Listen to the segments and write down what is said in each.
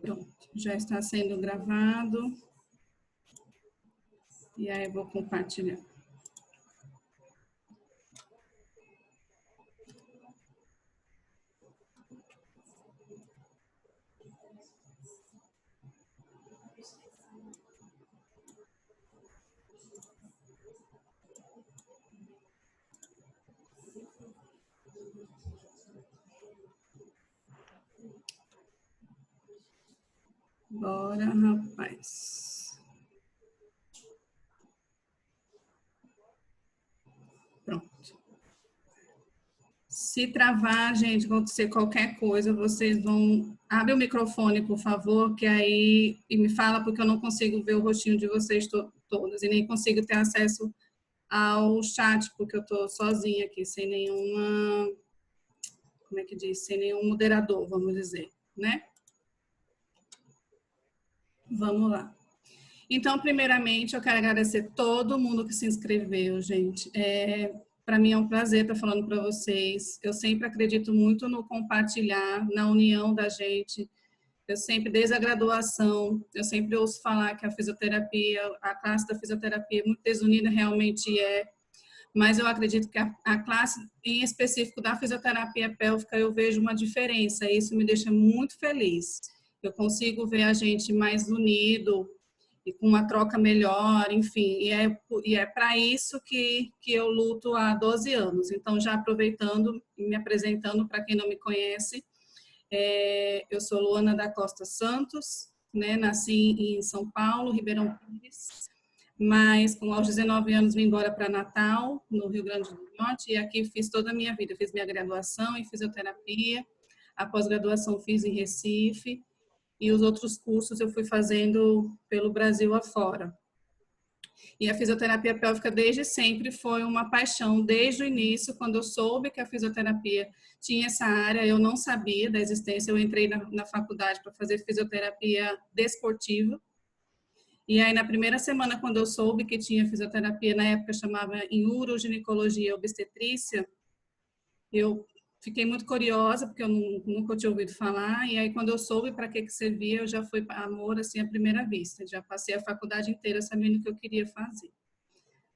Pronto, já está sendo gravado. E aí eu vou compartilhar. Bora, rapaz. Pronto. Se travar, gente, acontecer qualquer coisa, vocês vão... Abre o microfone, por favor, que aí... E me fala, porque eu não consigo ver o rostinho de vocês todos. E nem consigo ter acesso ao chat, porque eu estou sozinha aqui, sem nenhuma... Como é que diz? Sem nenhum moderador, vamos dizer, né? Vamos lá. Então, primeiramente, eu quero agradecer todo mundo que se inscreveu, gente. Para mim é um prazer estar falando para vocês. Eu sempre acredito muito no compartilhar, na união da gente. Eu sempre, desde a graduação, eu sempre ouço falar que a fisioterapia, a classe da fisioterapia é muito desunida, realmente é. Mas eu acredito que a classe, em específico da fisioterapia pélvica, eu vejo uma diferença. E isso me deixa muito feliz. Eu consigo ver a gente mais unido, e com uma troca melhor, enfim, e é para isso que eu luto há 12 anos. Então, já aproveitando e me apresentando para quem não me conhece, eu sou Luana da Costa Santos, né, nasci em São Paulo, Ribeirão Pires, mas aos 19 anos vim embora para Natal, no Rio Grande do Norte, e aqui fiz toda a minha vida, fiz minha graduação em fisioterapia, a pós-graduação fiz em Recife, e os outros cursos eu fui fazendo pelo Brasil afora. E a fisioterapia pélvica desde sempre foi uma paixão, desde o início, quando eu soube que a fisioterapia tinha essa área, eu não sabia da existência, eu entrei na faculdade para fazer fisioterapia desportiva, e aí na primeira semana, quando eu soube que tinha fisioterapia, na época chamava em uroginecologia e obstetrícia, eu fiquei muito curiosa, porque eu nunca tinha ouvido falar, e aí quando eu soube para que servia, eu já fui amor, assim, à primeira vista. Já passei a faculdade inteira sabendo o que eu queria fazer,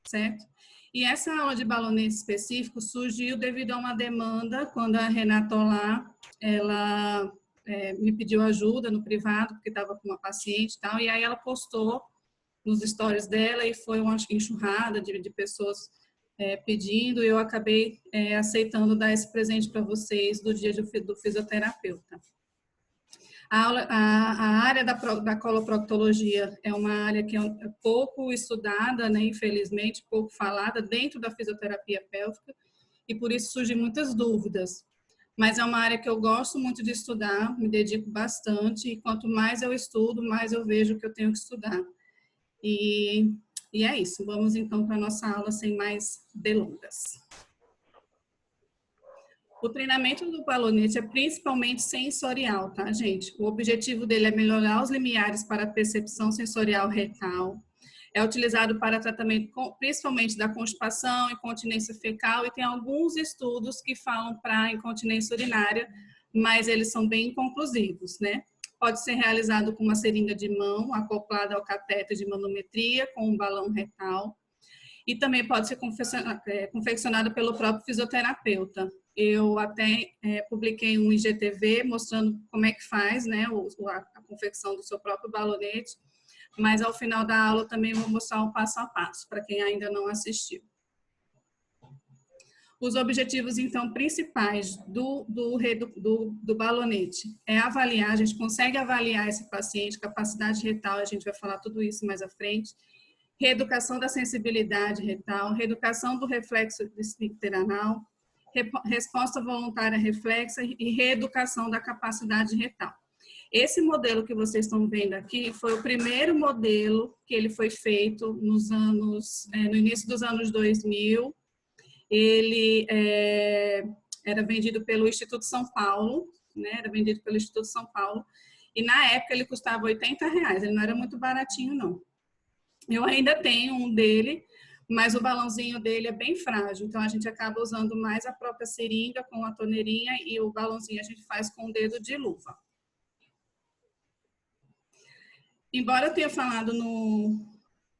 certo? E essa aula de balonês específico surgiu devido a uma demanda, quando a Renata Olá, ela me pediu ajuda no privado, porque estava com uma paciente e tal, e aí ela postou nos stories dela, e foi uma enxurrada de pessoas pedindo, e eu acabei aceitando dar esse presente para vocês do dia do fisioterapeuta. A área da coloproctologia é uma área que é pouco estudada, né, infelizmente, pouco falada dentro da fisioterapia pélvica, e por isso surgem muitas dúvidas. Mas é uma área que eu gosto muito de estudar, me dedico bastante, e quanto mais eu estudo, mais eu vejo que eu tenho que estudar. E é isso, vamos então para a nossa aula sem mais delongas. O treinamento do balonete é principalmente sensorial, tá, gente? O objetivo dele é melhorar os limiares para a percepção sensorial retal. É utilizado para tratamento principalmente da constipação, incontinência fecal, e tem alguns estudos que falam para incontinência urinária, mas eles são bem inconclusivos, né? Pode ser realizado com uma seringa de mão acoplada ao catéter de manometria com um balão retal, e também pode ser confeccionado pelo próprio fisioterapeuta. Eu até publiquei um IGTV mostrando como é que faz, né, a confecção do seu próprio balonete, mas ao final da aula também vou mostrar o passo a passo, para quem ainda não assistiu. Os objetivos, então, principais do balonete é avaliar, a gente consegue avaliar esse paciente, capacidade retal, a gente vai falar tudo isso mais à frente, reeducação da sensibilidade retal, reeducação do reflexo esfíncter anal, resposta voluntária reflexa e reeducação da capacidade retal. Esse modelo que vocês estão vendo aqui foi o primeiro modelo que ele foi feito no início dos anos 2000. Ele era vendido pelo Instituto São Paulo, né? Era vendido pelo Instituto São Paulo, e na época ele custava R$80, ele não era muito baratinho, não. Eu ainda tenho um dele, mas o balãozinho dele é bem frágil, então a gente acaba usando mais a própria seringa com a torneirinha, e o balãozinho a gente faz com o dedo de luva. embora eu tenha falado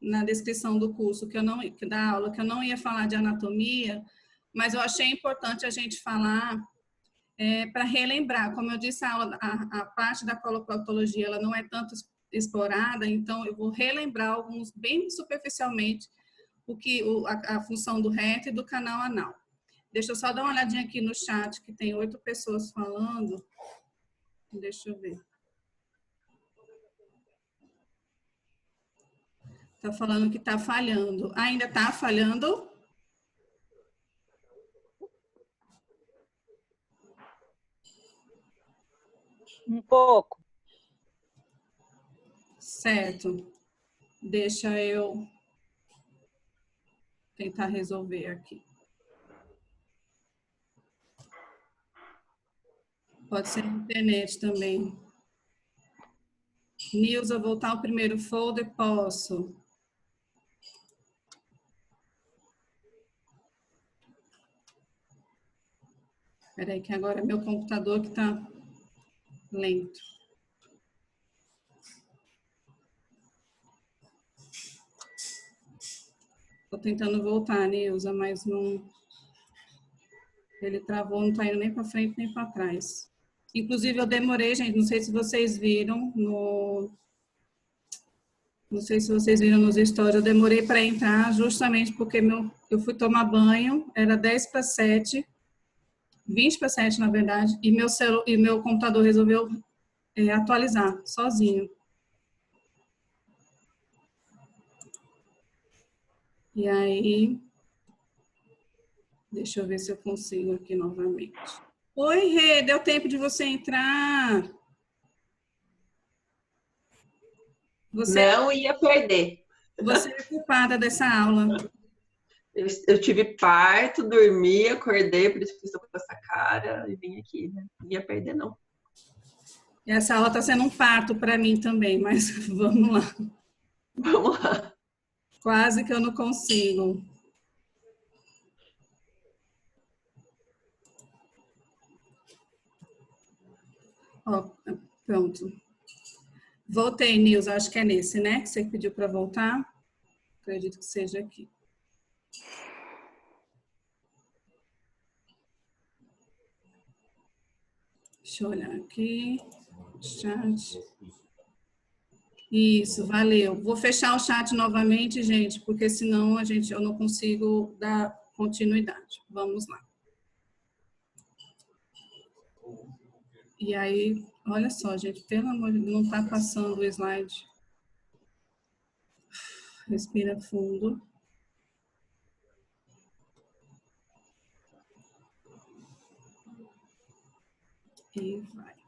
na descrição do curso, da aula, que eu não ia falar de anatomia, mas eu achei importante a gente falar para relembrar. Como eu disse, a parte da coloproctologia ela não é tanto explorada, então eu vou relembrar alguns bem superficialmente a função do reto e do canal anal. Deixa eu só dar uma olhadinha aqui no chat, que tem 8 pessoas falando. Deixa eu ver. Está falando que está falhando. Ainda está falhando? Um pouco. Certo. Deixa eu tentar resolver aqui. Pode ser internet também. Nilza, voltar ao primeiro folder? Posso. Espera aí que agora é meu computador que está lento. Estou tentando voltar, Nilza, mas não... Ele travou, não está indo nem para frente nem para trás. Inclusive, eu demorei, gente, não sei se vocês viram Não sei se vocês viram nos stories, eu demorei para entrar justamente porque eu fui tomar banho, era 10 para 7, 20 para 7, na verdade, e meu computador resolveu atualizar sozinho. E aí, deixa eu ver se eu consigo aqui novamente. Oi, Rê, deu tempo de você entrar. Não ia perder. Você é culpada dessa aula. Eu tive parto, dormi, acordei, por isso que estou com essa cara e vim aqui, né? Não ia perder, não. Essa aula está sendo um parto para mim também, mas vamos lá. Vamos lá. Quase que eu não consigo. Ó, pronto. Voltei, Nilza, acho que é nesse, né? Que você pediu para voltar. Acredito que seja aqui. Deixa eu olhar aqui. Chat. Isso, valeu. Vou fechar o chat novamente, gente, porque senão eu não consigo dar continuidade. Vamos lá. E aí, olha só, gente, pelo amor de Deus, não está passando o slide. Respira fundo. E vai.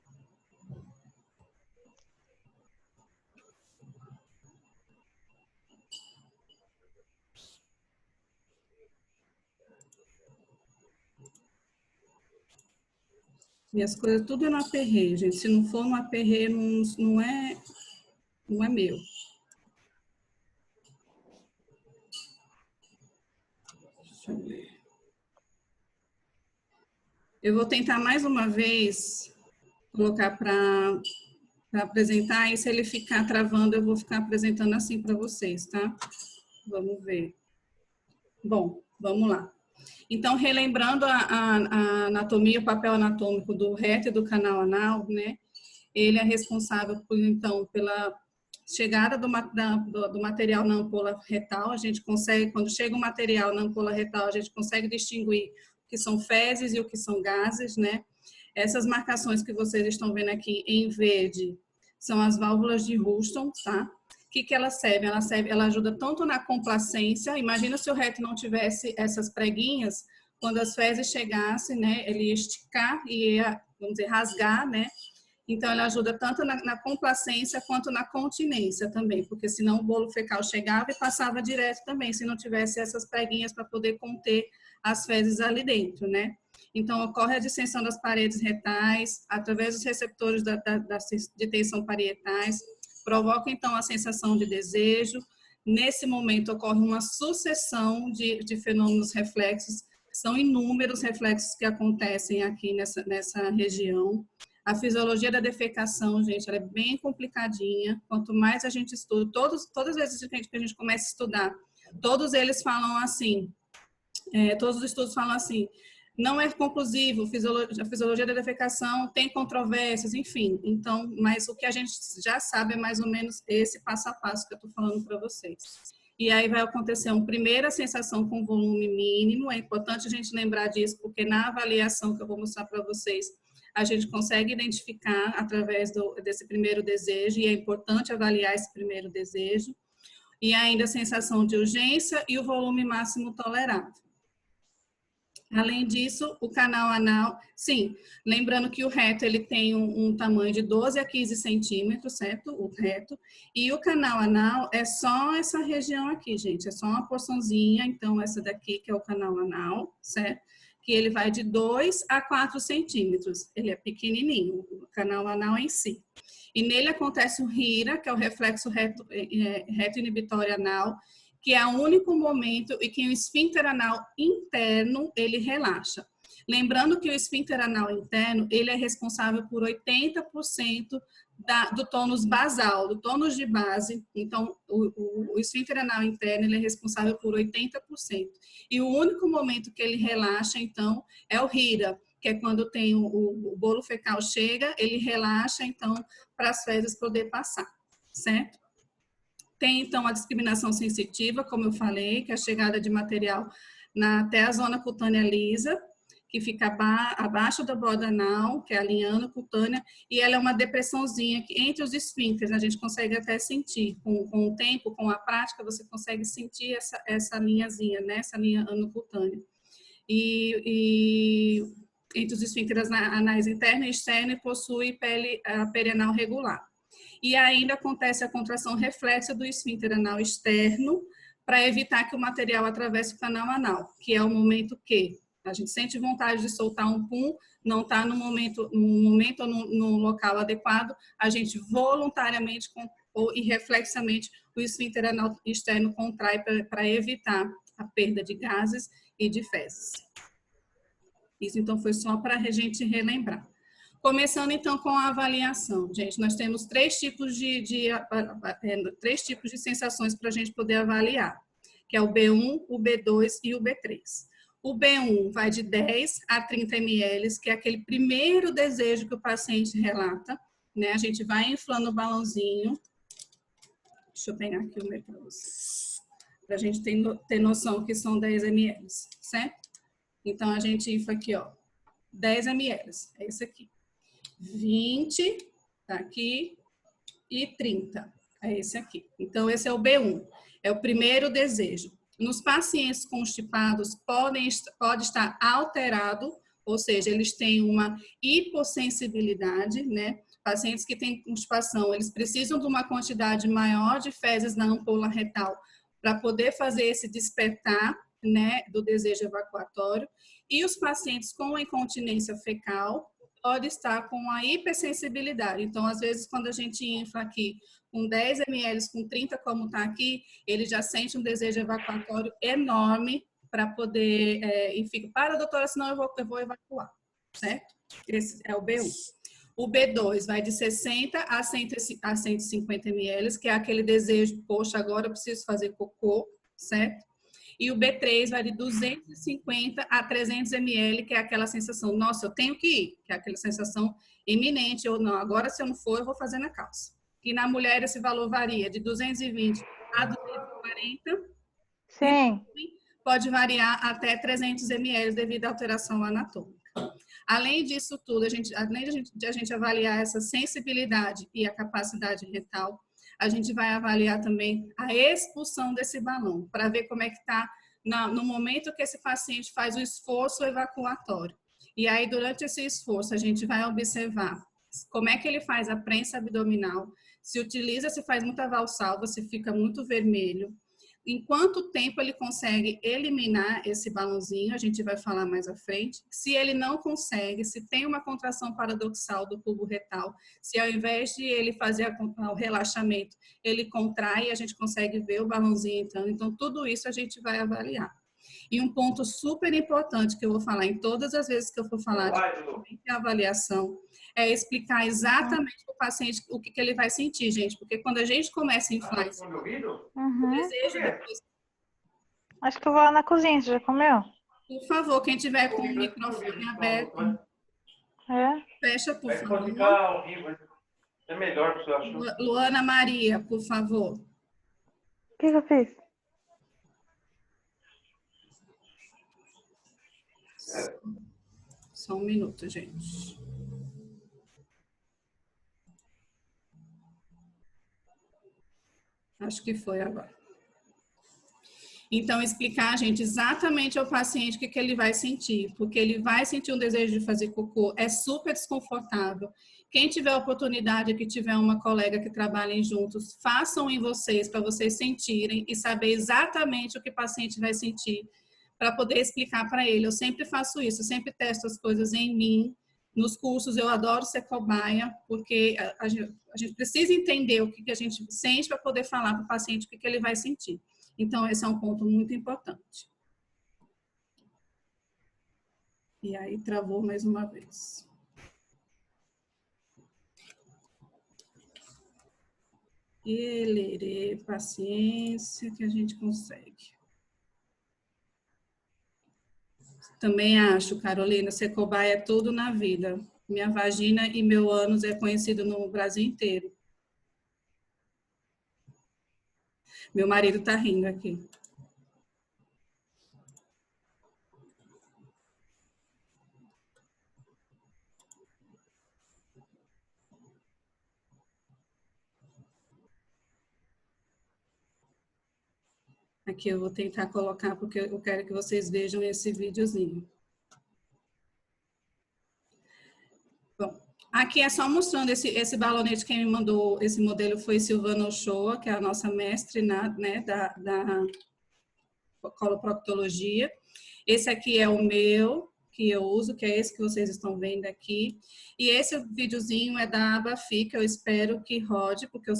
E as coisas tudo é no aperreio, gente. Se não for no aperreio, não é meu. Deixa eu ver. Eu vou tentar mais uma vez colocar para apresentar, e se ele ficar travando, eu vou ficar apresentando assim para vocês, tá? Vamos ver. Bom, vamos lá. Então, relembrando a anatomia, o papel anatômico do reto e do canal anal, né? Ele é responsável, então, pela chegada do material na ampola retal. A gente consegue, quando chega o material na ampola retal, a gente consegue distinguir o que são fezes e o que são gases, né? Essas marcações que vocês estão vendo aqui em verde são as válvulas de Houston, tá? O que ela serve? Ela ajuda tanto na complacência. Imagina se o reto não tivesse essas preguinhas, quando as fezes chegassem, né? Ele ia esticar e ia, vamos dizer, rasgar, né? Então, ela ajuda tanto na complacência quanto na continência também, porque senão o bolo fecal chegava e passava direto também, se não tivesse essas preguinhas para poder conter as fezes ali dentro, né? Então, ocorre a distensão das paredes retais, através dos receptores de tensão parietais, provoca, então, a sensação de desejo. Nesse momento, ocorre uma sucessão de fenômenos reflexos, são inúmeros reflexos que acontecem aqui nessa região. A fisiologia da defecação, gente, ela é bem complicadinha. Quanto mais a gente estuda, todas as vezes que a gente começa a estudar, todos eles falam assim, todos os estudos falam assim, não é conclusivo, a fisiologia da defecação tem controvérsias, enfim. Então, mas o que a gente já sabe é mais ou menos esse passo a passo que eu estou falando para vocês. E aí vai acontecer uma primeira sensação com volume mínimo, é importante a gente lembrar disso, porque na avaliação que eu vou mostrar para vocês, a gente consegue identificar através desse primeiro desejo, e é importante avaliar esse primeiro desejo, e ainda a sensação de urgência e o volume máximo tolerável. Além disso, o canal anal, sim, lembrando que o reto ele tem um tamanho de 12 a 15 centímetros, certo? O reto. E o canal anal é só essa região aqui, gente, é só uma porçãozinha, então essa daqui que é o canal anal, certo? Que ele vai de 2 a 4 centímetros, ele é pequenininho, o canal anal em si. E nele acontece o RIRA, que é o reflexo reto inibitório anal, que é o único momento em que o esfíncter anal interno, ele relaxa. Lembrando que o esfíncter anal interno, ele é responsável por 80% do tônus basal, do tônus de base. Então, o esfíncter anal interno, ele é responsável por 80%. E o único momento que ele relaxa, então, é o RIRA, que é quando tem o bolo fecal chega, ele relaxa, então, para as fezes poder passar, certo? Tem, então, a discriminação sensitiva, como eu falei, que é a chegada de material até a zona cutânea lisa, que fica abaixo da borda anal, que é a linha anocutânea, e ela é uma depressãozinha que entre os esfíncteres, a gente consegue até sentir. Com o tempo, com a prática, você consegue sentir essa linhazinha, né? Essa linha anocutânea. E entre os esfíncteres anais interno e externo, possui pele perianal regular. E ainda acontece a contração reflexa do esfíncter anal externo para evitar que o material atravesse o canal anal, que é o momento que a gente sente vontade de soltar um pum, não está no momento ou no local adequado, a gente voluntariamente e reflexamente o esfíncter anal externo contrai para evitar a perda de gases e de fezes. Isso, então, foi só para a gente relembrar. Começando, então, com a avaliação. Gente, nós temos três tipos de sensações para a gente poder avaliar, que é o B1, o B2 e o B3. O B1 vai de 10 a 30 ml, que é aquele primeiro desejo que o paciente relata, né? A gente vai inflando o balãozinho. Deixa eu pegar aqui o meu para vocês, para a gente ter noção que são 10 ml, certo? Então, a gente infla aqui, ó, 10 ml, é esse aqui. 20, tá aqui, e 30, é esse aqui. Então, esse é o B1, é o primeiro desejo. Nos pacientes constipados, pode estar alterado, ou seja, eles têm uma hipossensibilidade, né? Pacientes que têm constipação, eles precisam de uma quantidade maior de fezes na ampola retal para poder fazer esse despertar, né, do desejo evacuatório. E os pacientes com incontinência fecal, pode estar com a hipersensibilidade. Então, às vezes, quando a gente infla aqui com 10 ml, com 30, como está aqui, ele já sente um desejo evacuatório enorme para poder, e fica, para, doutora, senão eu vou evacuar, certo? Esse é o B1. O B2 vai de 60 a 150 ml, que é aquele desejo, poxa, agora eu preciso fazer cocô, certo? E o B3 vai de 250 a 300 ml, que é aquela sensação, nossa, eu tenho que ir, que é aquela sensação iminente, ou não, agora se eu não for, eu vou fazer na calça. E na mulher esse valor varia de 220 a 240. Sim. Pode variar até 300 ml devido à alteração anatômica. Além disso tudo, além de a gente avaliar essa sensibilidade e a capacidade retal, a gente vai avaliar também a expulsão desse balão, para ver como é que está no momento que esse paciente faz o esforço evacuatório. E aí, durante esse esforço, a gente vai observar como é que ele faz a prensa abdominal, se faz muita valsalva, se fica muito vermelho, em quanto tempo ele consegue eliminar esse balãozinho, a gente vai falar mais à frente. Se ele não consegue, se tem uma contração paradoxal do tubo retal, se ao invés de ele fazer o relaxamento, ele contrai, a gente consegue ver o balãozinho entrando. Então, tudo isso a gente vai avaliar. E um ponto super importante que eu vou falar em todas as vezes que eu for falar de avaliação é explicar exatamente para o paciente o que ele vai sentir, gente. Porque quando a gente começa a inflar o desejo depois... Acho que eu vou lá na cozinha, você já comeu? Por favor, quem tiver com o microfone aberto, fecha, por favor. Pode ficar ao vivo, é melhor, você acha? Luana Maria, por favor. O que eu fiz? Só um minuto, gente. Acho que foi agora. Então, explicar, gente, exatamente ao paciente o que ele vai sentir, porque ele vai sentir um desejo de fazer cocô, é super desconfortável. Quem tiver a oportunidade, que tiver uma colega que trabalhem juntos, façam em vocês, para vocês sentirem e saber exatamente o que o paciente vai sentir, para poder explicar para ele. Eu sempre faço isso, eu sempre testo as coisas em mim. Nos cursos, eu adoro ser cobaia, porque a gente precisa entender o que a gente sente para poder falar para o paciente o que ele vai sentir. Então, esse é um ponto muito importante. E aí, travou mais uma vez. Elerê, paciência, que a gente consegue. Também acho, Carolina, ser cobaia é tudo na vida. Minha vagina e meu ânus é conhecido no Brasil inteiro. Meu marido tá rindo aqui. Aqui eu vou tentar colocar, porque eu quero que vocês vejam esse videozinho. Bom, aqui é só mostrando esse balonete. Quem me mandou esse modelo foi Silvana Ochoa, que é a nossa mestre da coloproctologia. Esse aqui é o meu, que eu uso, que é esse que vocês estão vendo aqui. E esse videozinho é da Abafi, que eu espero que rode, porque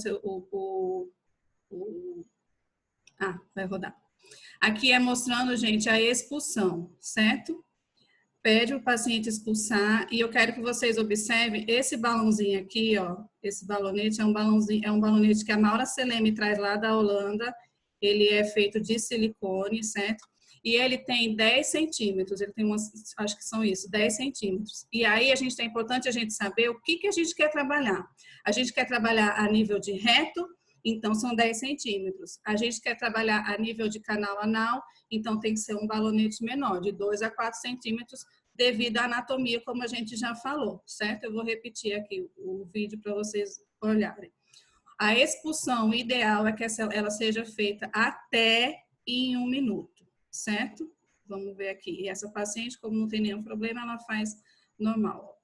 vai rodar. Aqui é mostrando, gente, a expulsão, certo? Pede o paciente expulsar e eu quero que vocês observem esse balãozinho aqui, ó. Esse balonete é um balonete que a Maura Seleme traz lá da Holanda. Ele é feito de silicone, certo? E ele tem 10 centímetros, ele tem acho que são isso, 10 centímetros. E aí é importante a gente saber o que a gente quer trabalhar. A gente quer trabalhar a nível de reto, então são 10 centímetros. A gente quer trabalhar a nível de canal anal, então tem que ser um balonete menor, de 2 a 4 centímetros, devido à anatomia, como a gente já falou, certo? Eu vou repetir aqui o vídeo para vocês olharem. A expulsão ideal é que ela seja feita até em 1 minuto, certo? Vamos ver aqui. E essa paciente, como não tem nenhum problema, ela faz normal.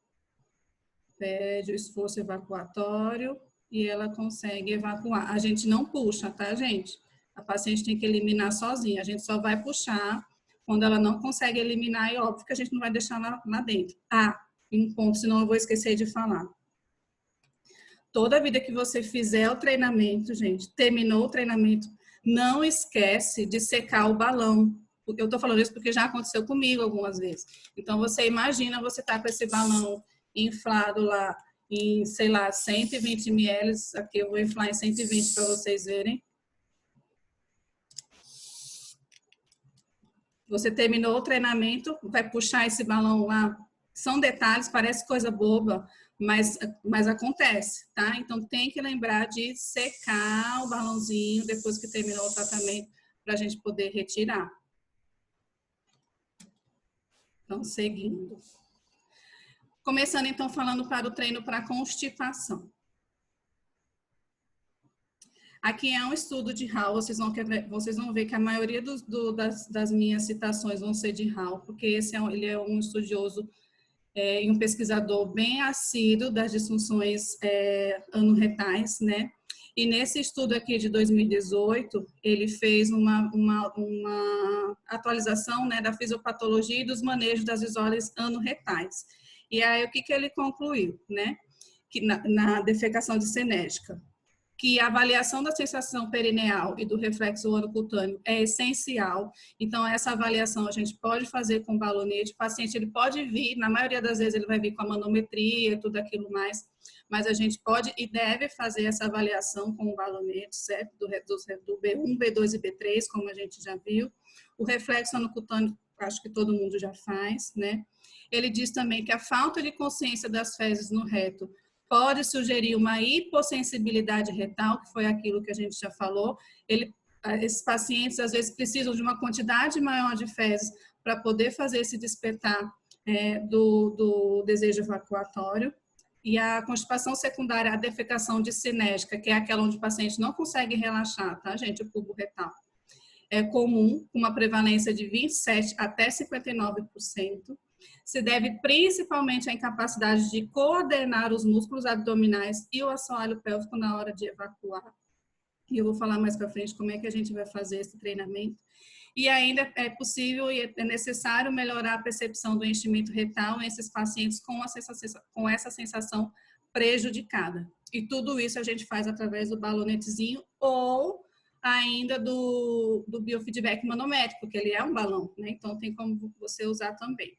Pede o esforço evacuatório e ela consegue evacuar. A gente não puxa, tá, gente? A paciente tem que eliminar sozinha. A gente só vai puxar quando ela não consegue eliminar, e óbvio que a gente não vai deixar lá dentro. Um ponto, senão eu vou esquecer de falar. Toda vida que você fizer o treinamento, gente, terminou o treinamento, não esquece de secar o balão. Eu tô falando isso porque já aconteceu comigo algumas vezes. Então, você imagina, você tá com esse balão inflado lá em, sei lá, 120 ml. Aqui eu vou inflar em 120 para vocês verem. Você terminou o treinamento, vai puxar esse balão lá. São detalhes, parece coisa boba, mas acontece, tá? Então, tem que lembrar de secar o balãozinho depois que terminou o tratamento para a gente poder retirar. Então, seguindo. Começando, então, falando para o treino para constipação. Aqui é um estudo de Hall, vocês vão ver que a maioria das minhas citações vão ser de Hall, porque ele é um estudioso e um pesquisador bem assíduo das disfunções anorretais, né? E nesse estudo aqui de 2018, ele fez uma atualização, né, da fisiopatologia e dos manejos das desordens anorretais. E aí, o que ele concluiu, né? Que na defecação dissenética. que a avaliação da sensação perineal e do reflexo orocutâneo é essencial. Então, essa avaliação a gente pode fazer com balonete. O paciente ele pode vir, na maioria das vezes ele vai vir com a manometria e tudo aquilo mais, mas a gente pode e deve fazer essa avaliação com o balonete, certo? Do B1, B2 e B3, como a gente já viu. O reflexo orocutâneo, acho que todo mundo já faz, né? Ele diz também que a falta de consciência das fezes no reto pode sugerir uma hipossensibilidade retal, que foi aquilo que a gente já falou. Esses pacientes, às vezes, precisam de uma quantidade maior de fezes para poder fazer esse despertar do desejo evacuatório. E a constipação secundária, a defecação discinética, que é aquela onde o paciente não consegue relaxar, tá, gente? O bulbo retal. É comum, com uma prevalência de 27% até 59%. Se deve principalmente à incapacidade de coordenar os músculos abdominais e o assoalho pélvico na hora de evacuar. E eu vou falar mais para frente como é que a gente vai fazer esse treinamento. E ainda é possível e é necessário melhorar a percepção do enchimento retal nesses pacientes com essa sensação prejudicada. E tudo isso a gente faz através do balonetezinho ou ainda do biofeedback manométrico, que ele é um balão, né? Então tem como você usar também.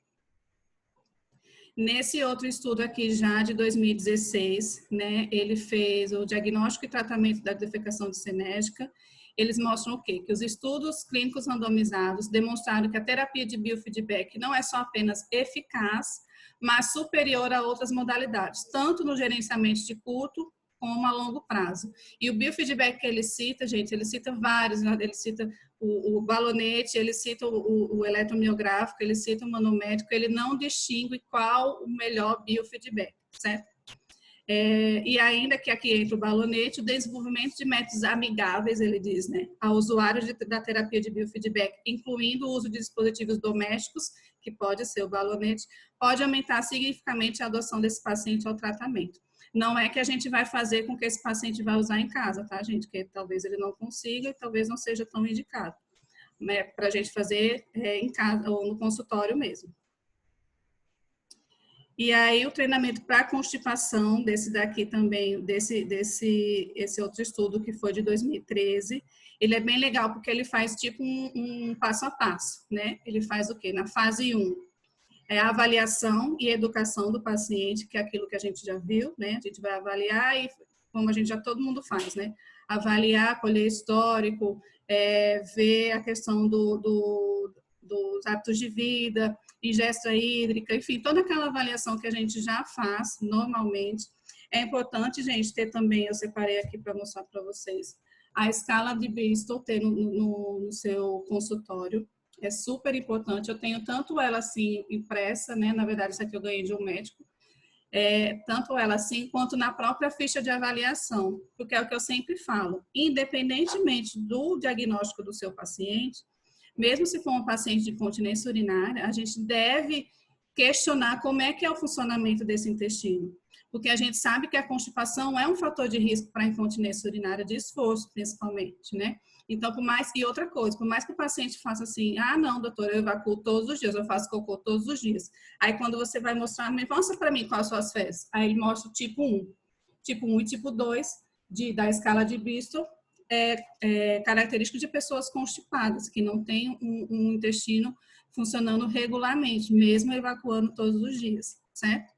Nesse outro estudo aqui, já de 2016, né, ele fez o diagnóstico e tratamento da defecação discinética. Eles mostram o quê? Que os estudos clínicos randomizados demonstraram que a terapia de biofeedback não é só apenas eficaz, mas superior a outras modalidades, tanto no gerenciamento de curto como a longo prazo. E o biofeedback que ele cita, gente, ele cita vários, né? Ele cita o balonete, ele cita o eletromiográfico, ele cita o manométrico, ele não distingue qual o melhor biofeedback, certo? E ainda que aqui entra o balonete, o desenvolvimento de métodos amigáveis, ele diz, né, a usuários da terapia de biofeedback, incluindo o uso de dispositivos domésticos, que pode ser o balonete, pode aumentar significativamente a adoção desse paciente ao tratamento. Não é que a gente vai fazer com que esse paciente vai usar em casa, tá, gente? Que talvez ele não consiga e talvez não seja tão indicado, né? Para a gente fazer em casa ou no consultório mesmo. E aí o treinamento para constipação, desse daqui também, esse outro estudo que foi de 2013, ele é bem legal porque ele faz tipo um passo a passo, né? Ele faz o quê? Na fase 1. É a avaliação e educação do paciente, que é aquilo que a gente já viu, né? A gente vai avaliar e, como a gente já todo mundo faz, né? Avaliar, colher histórico, ver a questão dos hábitos de vida, ingesta hídrica, enfim, toda aquela avaliação que a gente já faz normalmente. É importante, gente, ter também, eu separei aqui para mostrar para vocês, a escala de Bristol ter no seu consultório. É super importante. Eu tenho tanto ela assim impressa, né? Na verdade, isso aqui eu ganhei de um médico. Tanto ela assim, quanto na própria ficha de avaliação. Porque é o que eu sempre falo. Independentemente do diagnóstico do seu paciente, mesmo se for um paciente de incontinência urinária, a gente deve questionar como é que é o funcionamento desse intestino. Porque a gente sabe que a constipação é um fator de risco para a incontinência urinária de esforço, principalmente, né? Então, e outra coisa, por mais que o paciente faça assim, ah, não, doutora, eu evacuo todos os dias, eu faço cocô todos os dias. Aí, quando você vai mostrar, mostra para mim quais são as fezes. Aí, ele mostra o tipo 1. Tipo 1 e tipo 2 da escala de Bristol característico de pessoas constipadas, que não têm um intestino funcionando regularmente, mesmo evacuando todos os dias, certo?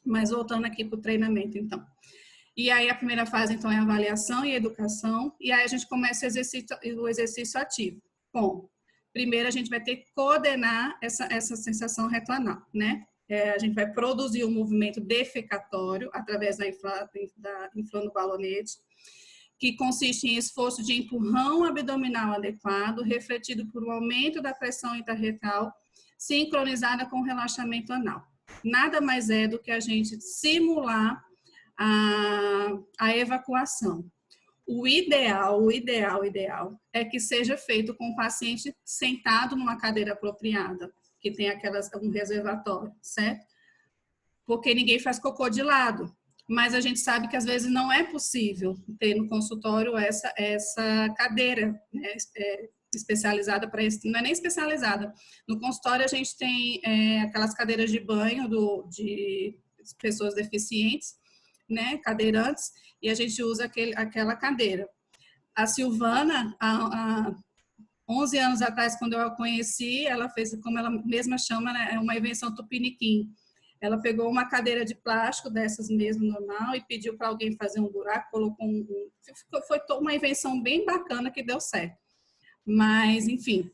Mas voltando aqui para o treinamento, então. E aí a primeira fase, então, é avaliação e educação, e aí a gente começa o exercício ativo. Bom, primeiro a gente vai ter que coordenar essa sensação retroanal, né? A gente vai produzir um movimento defecatório através da inflando balonete, que consiste em esforço de empurrão abdominal adequado, refletido por um aumento da pressão intrarretal, sincronizada com o relaxamento anal. Nada mais é do que a gente simular a evacuação. O ideal é que seja feito com o paciente sentado numa cadeira apropriada, que tem um reservatório, certo? Porque ninguém faz cocô de lado. Mas a gente sabe que às vezes não é possível ter no consultório essa cadeira, né, especializada para isso. Não é nem especializada. No consultório a gente tem aquelas cadeiras de banho de pessoas deficientes, né, cadeirantes, e a gente usa aquela cadeira. A Silvana, há 11 anos atrás, quando eu a conheci, ela fez, como ela mesma chama, né, uma invenção tupiniquim. Ela pegou uma cadeira de plástico, dessas mesmo, normal, e pediu para alguém fazer um buraco, colocou foi uma invenção bem bacana que deu certo. Mas, enfim,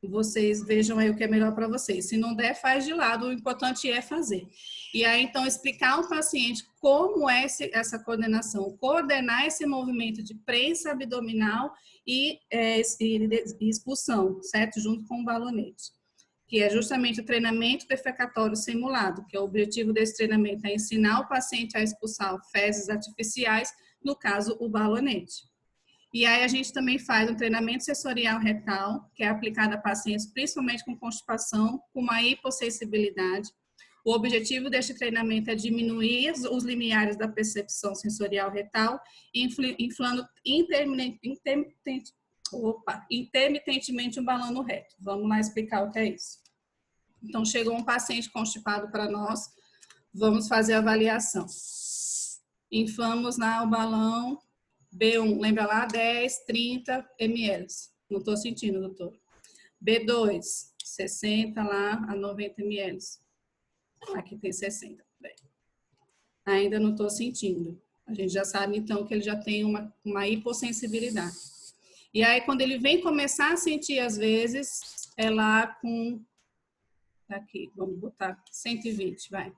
vocês vejam aí o que é melhor para vocês. Se não der, faz de lado, o importante é fazer. E aí, então, explicar ao paciente como é essa coordenação, coordenar esse movimento de prensa abdominal e expulsão, certo? Junto com o balonete, que é justamente o treinamento defecatório simulado, que é o objetivo desse treinamento é ensinar o paciente a expulsar fezes artificiais, no caso, o balonete. E aí a gente também faz um treinamento sensorial retal, que é aplicado a pacientes principalmente com constipação, com uma hipossensibilidade. O objetivo deste treinamento é diminuir os limiares da percepção sensorial retal, inflando intermitentemente um balão no reto. Vamos lá explicar o que é isso. Então, chegou um paciente constipado para nós, vamos fazer a avaliação. Inflamos lá o balão B1, lembra lá? 10, 30 ml. Não estou sentindo, doutor. B2, 60 lá a 90 ml. Aqui tem 60. Bem, ainda não estou sentindo. A gente já sabe, então, que ele já tem uma hipossensibilidade. E aí, quando ele vem começar a sentir, às vezes, é lá com... Aqui, vamos botar 120, vai.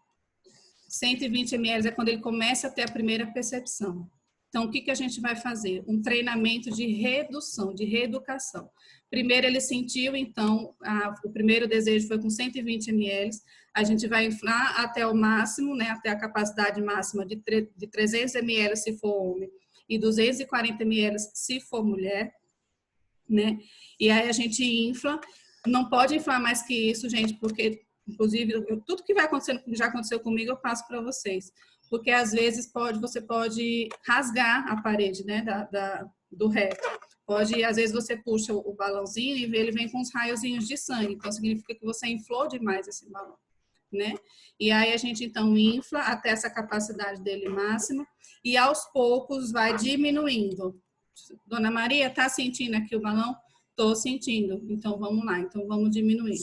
120 ml é quando ele começa a ter a primeira percepção. Então, o que a gente vai fazer? Um treinamento de redução, de reeducação. Primeiro ele sentiu, então, o primeiro desejo foi com 120 ml. A gente vai inflar até o máximo, né, até a capacidade máxima de 300 ml se for homem e 240 ml se for mulher, né? E aí a gente infla. Não pode inflar mais que isso, gente, porque, inclusive, tudo que vai acontecendo, que já aconteceu comigo, eu passo para vocês. Porque, às vezes, você pode rasgar a parede, né, do reto. Às vezes, você puxa o balãozinho e ele vem com uns raiozinhos de sangue. Então, significa que você inflou demais esse balão, né? E aí, a gente, então, infla até essa capacidade dele máxima e, aos poucos, vai diminuindo. Dona Maria, tá sentindo aqui o balão? Estou sentindo. Então, vamos lá. Então, vamos diminuindo.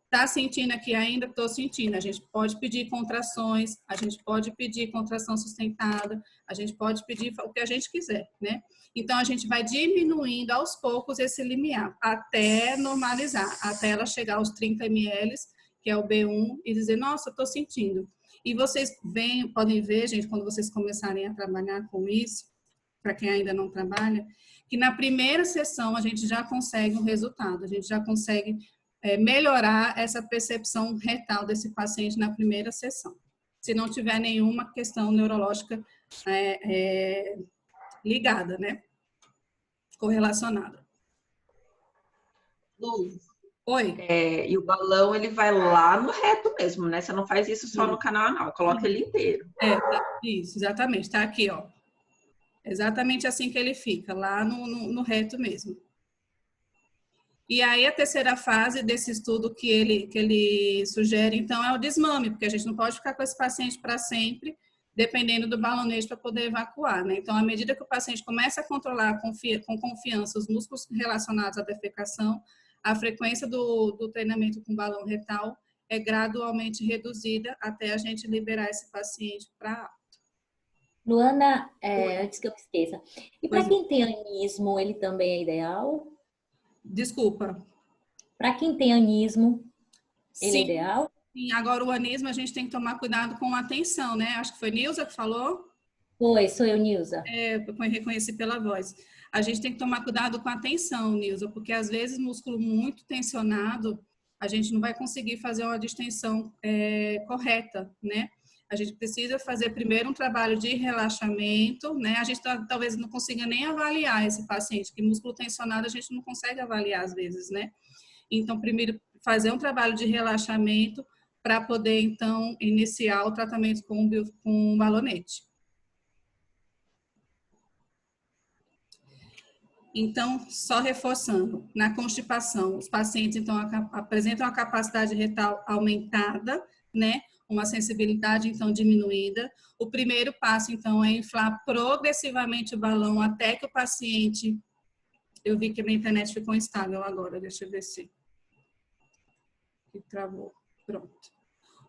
Está sentindo aqui ainda? Estou sentindo. A gente pode pedir contrações, a gente pode pedir contração sustentada, a gente pode pedir o que a gente quiser, né? Então, a gente vai diminuindo aos poucos esse limiar, até normalizar, até ela chegar aos 30 ml, que é o B1, e dizer, nossa, estou sentindo. E vocês podem ver, gente, quando vocês começarem a trabalhar com isso, para quem ainda não trabalha, que na primeira sessão a gente já consegue um resultado, a gente já consegue melhorar essa percepção retal desse paciente na primeira sessão, se não tiver nenhuma questão neurológica ligada, né? Correlacionada. Lu, Oi? E o balão, ele vai lá no reto mesmo, né? Você não faz isso só no canal anal, coloca ele inteiro. Isso, exatamente. Tá aqui, ó. Exatamente assim que ele fica, lá no reto mesmo. E aí a terceira fase desse estudo que ele sugere, então, é o desmame, porque a gente não pode ficar com esse paciente para sempre, dependendo do balonete para poder evacuar, né? Então, à medida que o paciente começa a controlar com confiança os músculos relacionados à defecação, a frequência do treinamento com balão retal é gradualmente reduzida até a gente liberar esse paciente para... Luana, antes que eu esqueça, e para quem tem anismo, ele também é ideal? Desculpa. Para quem tem anismo, ele é Sim, ideal? sim. Agora, o anismo, a gente tem que tomar cuidado com a atenção, né? Acho que foi Nilza que falou. Oi, sou eu, Nilza. Eu reconheci pela voz. A gente tem que tomar cuidado com a atenção, Nilza, porque às vezes músculo muito tensionado, a gente não vai conseguir fazer uma distensão correta, né? A gente precisa fazer primeiro um trabalho de relaxamento, né? A gente talvez não consiga nem avaliar esse paciente, que músculo tensionado a gente não consegue avaliar às vezes, né? Então, primeiro fazer um trabalho de relaxamento para poder, então, iniciar o tratamento com um balonete. Então, só reforçando, na constipação, os pacientes, então, apresentam a capacidade retal aumentada, né? uma sensibilidade, então, diminuída. O primeiro passo, então, é inflar progressivamente o balão até que o paciente... Eu vi que a minha internet ficou instável agora, deixa eu ver se... Travou. Pronto.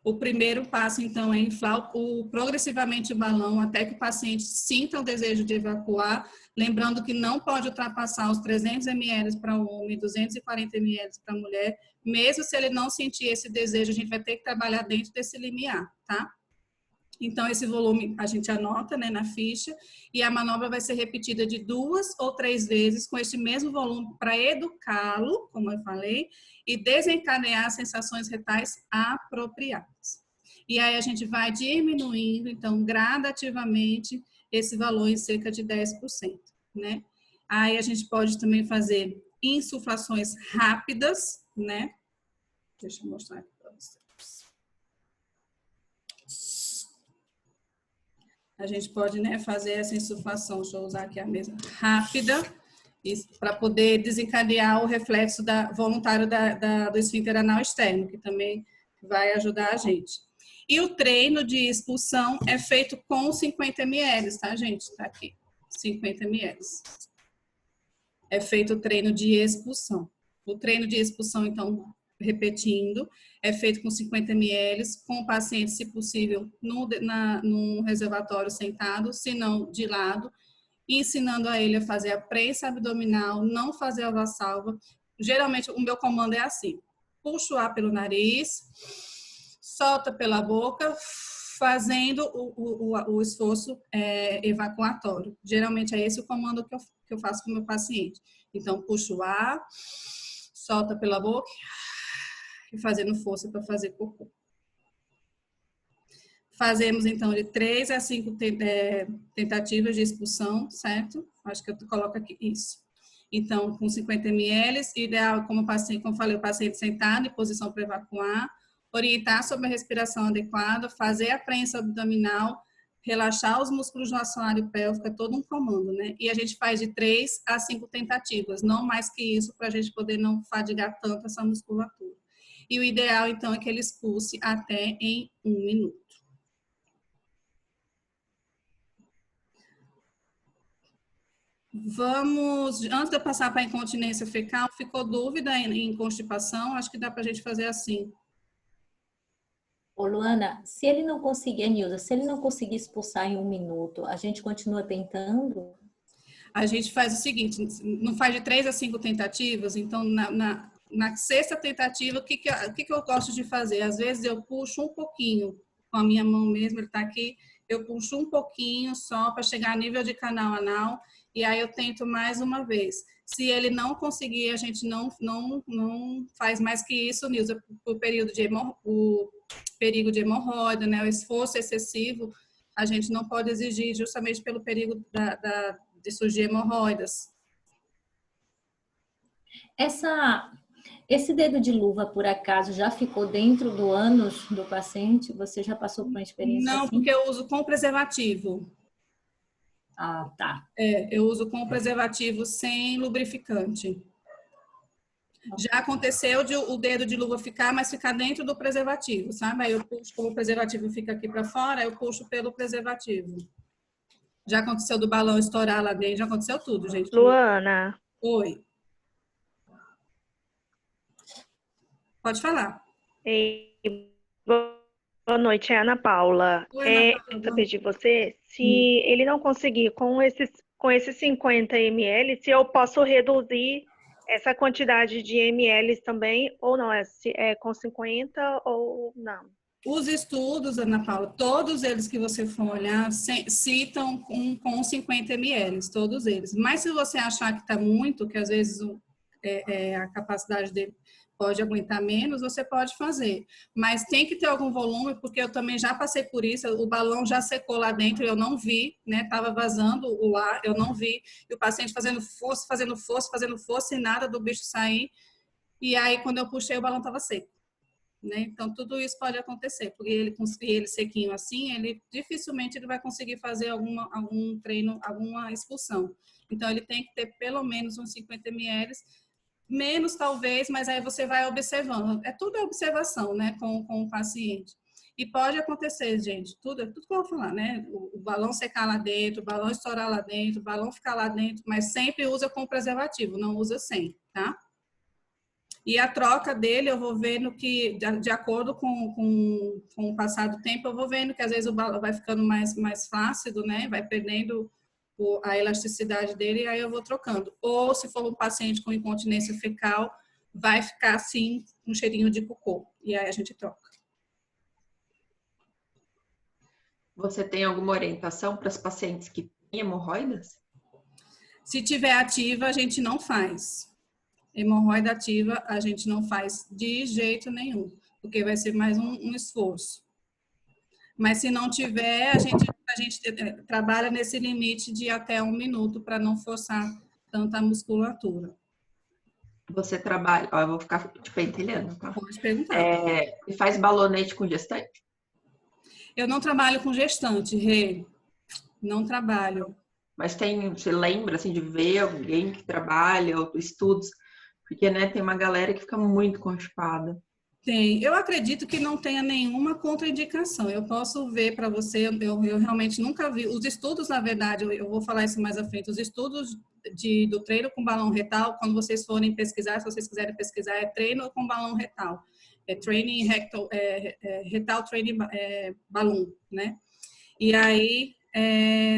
O primeiro passo, então, é inflar progressivamente o balão até que o paciente sinta o desejo de evacuar, lembrando que não pode ultrapassar os 300 ml para o homem, 240 ml para a mulher, mesmo se ele não sentir esse desejo, a gente vai ter que trabalhar dentro desse limiar, tá? Então, esse volume a gente anota, né, na ficha, e a manobra vai ser repetida de 2 ou 3 vezes com esse mesmo volume para educá-lo, como eu falei, e desencadear sensações retais apropriadas. E aí a gente vai diminuindo, então, gradativamente, esse valor em cerca de 10%, né? Aí a gente pode também fazer insuflações rápidas, né? Deixa eu mostrar aqui para vocês. A gente pode, né, fazer essa insuflação, deixa eu usar aqui a mesa, rápida, para poder desencadear o reflexo voluntário do esfíncter anal externo, que também vai ajudar a gente. E o treino de expulsão é feito com 50 ml, tá, gente? Tá aqui, 50 ml. É feito o treino de expulsão. O treino de expulsão, então, repetindo, é feito com 50 ml, com o paciente, se possível, num reservatório sentado, se não, de lado, ensinando a ele a fazer a prensa abdominal, não fazer a vassalva. Geralmente, o meu comando é assim: puxa o ar pelo nariz, solta pela boca, fazendo o esforço evacuatório. Geralmente, é esse o comando que eu faço com o meu paciente. Então, puxa o ar, solta pela boca e fazendo força para fazer cocô. Fazemos, então, de 3 a 5 tentativas de expulsão, certo? Acho que eu coloco aqui isso. Então, com 50 ml, ideal, como eu falei, o paciente sentado em posição para evacuar, orientar sobre a respiração adequada, fazer a prensa abdominal, relaxar os músculos do assoalho pélvico, é todo um comando, né? E a gente faz de 3 a 5 tentativas, não mais que isso, para a gente poder não fadigar tanto essa musculatura. E o ideal, então, é que ele expulse até em 1 minuto. Vamos, antes de eu passar para a incontinência fecal, ficou dúvida em constipação? Acho que dá para a gente fazer assim. Ô, Luana, se ele não conseguir, Nilza, se ele não conseguir expulsar em 1 minuto, a gente continua tentando? A gente faz o seguinte, não faz de 3 a 5 tentativas, então na sexta tentativa, o que eu gosto de fazer? Às vezes eu puxo um pouquinho, com a minha mão mesmo, ele está aqui, eu puxo um pouquinho só para chegar a nível de canal anal, e aí eu tento mais uma vez. Se ele não conseguir, a gente não faz mais que isso, Nilza, por perigo de hemorroida, né? O esforço excessivo, a gente não pode exigir justamente pelo perigo de surgir hemorroidas. Esse dedo de luva, por acaso, já ficou dentro do ânus do paciente? Você já passou por uma experiência assim? Não, porque eu uso com preservativo. Ah, tá. Eu uso com preservativo sem lubrificante. Já aconteceu de o dedo de luva ficar, mas ficar dentro do preservativo, sabe? Aí eu puxo, como o preservativo fica aqui para fora, eu puxo pelo preservativo. Já aconteceu do balão estourar lá dentro, já aconteceu tudo, gente. Luana. Oi. Pode falar. Ei, boa noite, é a Ana Paula. Oi, Ana Paula. Eu saber de você, se ele não conseguir com esses 50 ml, se eu posso reduzir essa quantidade de ml também, ou não, é com 50 ou não? Os estudos, Ana Paula, todos eles que você for olhar, citam com 50 ml, todos eles. Mas se você achar que está muito, que às vezes a capacidade dele pode aguentar menos, você pode fazer. Mas tem que ter algum volume, porque eu também já passei por isso, o balão já secou lá dentro, eu não vi, né? Estava vazando o ar, eu não vi. E o paciente fazendo força e nada do bicho sair. E aí, quando eu puxei, o balão estava seco. Né? Então, tudo isso pode acontecer, porque ele sequinho assim, ele dificilmente ele vai conseguir fazer algum treino, alguma expulsão. Então, ele tem que ter pelo menos uns 50 ml, menos talvez, mas aí você vai observando. É tudo observação, né, com o paciente. E pode acontecer, gente, tudo que eu vou falar, né? O balão secar lá dentro, o balão estourar lá dentro, o balão ficar lá dentro, mas sempre usa com preservativo, não usa sem, tá? E a troca dele, eu vou vendo que, de acordo com o passar do tempo, eu vou vendo que às vezes o balão vai ficando mais flácido, né? Vai perdendo a elasticidade dele, e aí eu vou trocando. Ou se for um paciente com incontinência fecal, vai ficar assim, um cheirinho de cocô. E aí a gente troca. Você tem alguma orientação para os pacientes que têm hemorroidas? Se tiver ativa, a gente não faz. Hemorroida ativa, a gente não faz de jeito nenhum, porque vai ser mais um esforço. Mas se não tiver, a gente trabalha nesse limite de até 1 minuto para não forçar tanta musculatura. Você trabalha, ó, eu vou ficar te pentelhando, tá? Pode perguntar. E faz balonete com gestante? Eu não trabalho com gestante, Rê. Não trabalho. Mas você lembra, assim, de ver alguém que trabalha, ou estudos? Porque, né, tem uma galera que fica muito constipada. Tem. Eu acredito que não tenha nenhuma contraindicação. Eu posso ver para você, eu realmente nunca vi. Os estudos, na verdade, eu vou falar isso mais à frente, os estudos do treino com balão retal, quando vocês forem pesquisar, se vocês quiserem pesquisar, é treino com balão retal. É training rectal, retal training balloon, né? E aí,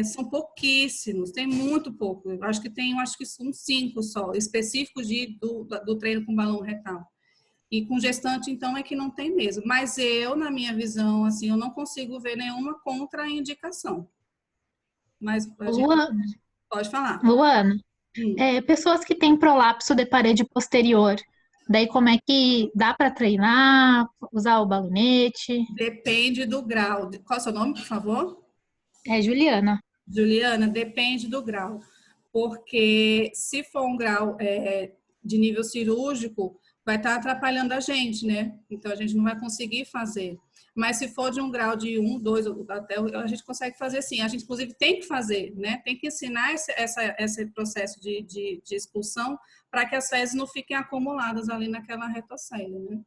são pouquíssimos, tem muito pouco. Eu acho que são 5 só, específicos do treino com balão retal. E com gestante, então, é que não tem mesmo. Mas eu, na minha visão, assim, eu não consigo ver nenhuma contraindicação. Mas pode falar. Luana, pessoas que têm prolapso de parede posterior, daí como é que dá para treinar, usar o balonete? Depende do grau. Qual é o seu nome, por favor? É Juliana. Juliana, depende do grau. Porque se for um grau de nível cirúrgico, vai estar atrapalhando a gente, né? Então, a gente não vai conseguir fazer. Mas se for de um grau de 1, 2, até a gente consegue fazer sim. A gente, inclusive, tem que fazer, né? Tem que ensinar esse processo de expulsão para que as fezes não fiquem acumuladas ali naquela retocele, né?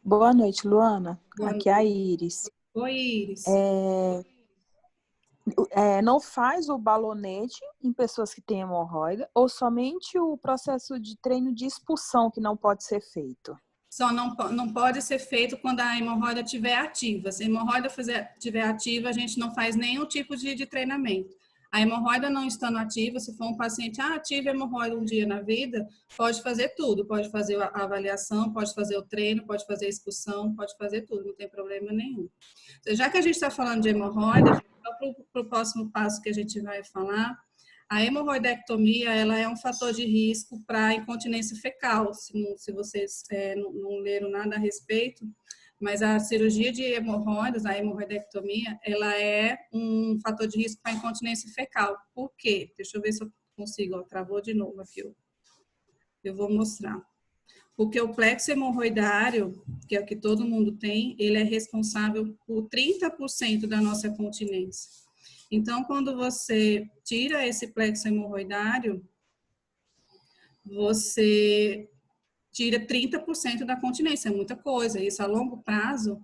Boa noite, Luana. Boa Aqui é a Iris. Oi, Iris. Não faz o balonete em pessoas que têm hemorroida ou somente o processo de treino de expulsão que não pode ser feito? Só não pode ser feito quando a hemorroida estiver ativa. Se a hemorroida estiver ativa, a gente não faz nenhum tipo de treinamento. A hemorroida não estando ativa, se for um paciente tive hemorroida um dia na vida, pode fazer tudo. Pode fazer a avaliação, pode fazer o treino, pode fazer a expulsão, pode fazer tudo, não tem problema nenhum. Já que a gente está falando de hemorroida, para o próximo passo que a gente vai falar, a hemorroidectomia, ela é um fator de risco para incontinência fecal, se vocês não leram nada a respeito, mas a cirurgia de hemorroidas, a hemorroidectomia, ela é um fator de risco para incontinência fecal. Por quê? Deixa eu ver se eu consigo, travou de novo aqui, eu vou mostrar. Porque o plexo hemorroidário, que é o que todo mundo tem, ele é responsável por 30% da nossa continência. Então, quando você tira esse plexo hemorroidário, você tira 30% da continência, é muita coisa. Isso a longo prazo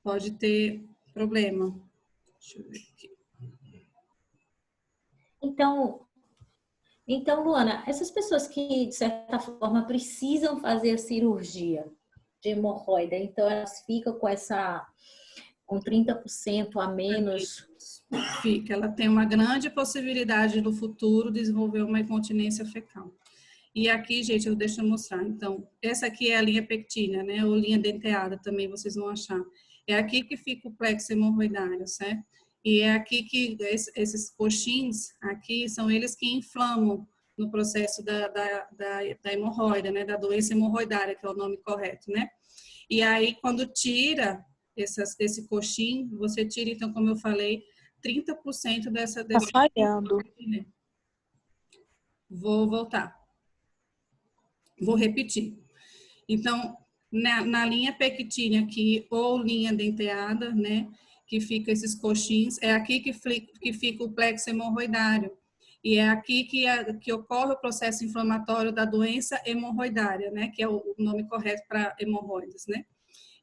pode ter problema. Deixa eu ver aqui. Então, Luana, essas pessoas que, de certa forma, precisam fazer a cirurgia de hemorroida, então elas ficam com 30% a menos. Fica, ela tem uma grande possibilidade no futuro de desenvolver uma incontinência fecal. E aqui, gente, deixa eu mostrar. Então, essa aqui é a linha pectínea, né? Ou linha denteada também, vocês vão achar. É aqui que fica o plexo hemorroidário, certo? E é aqui que esses coxins, aqui, são eles que inflamam no processo da hemorroida, né? Da doença hemorroidária, que é o nome correto, né? E aí, quando tira esse coxim, você tira, então, como eu falei, 30% desse... Tá falhando. Vou voltar. Vou repetir. Então, na linha pectínea aqui, ou linha denteada, né? Que fica esses coxins, é aqui que fica o plexo hemorroidário. E é aqui que ocorre o processo inflamatório da doença hemorroidária, né? Que é o nome correto para hemorroidas, né?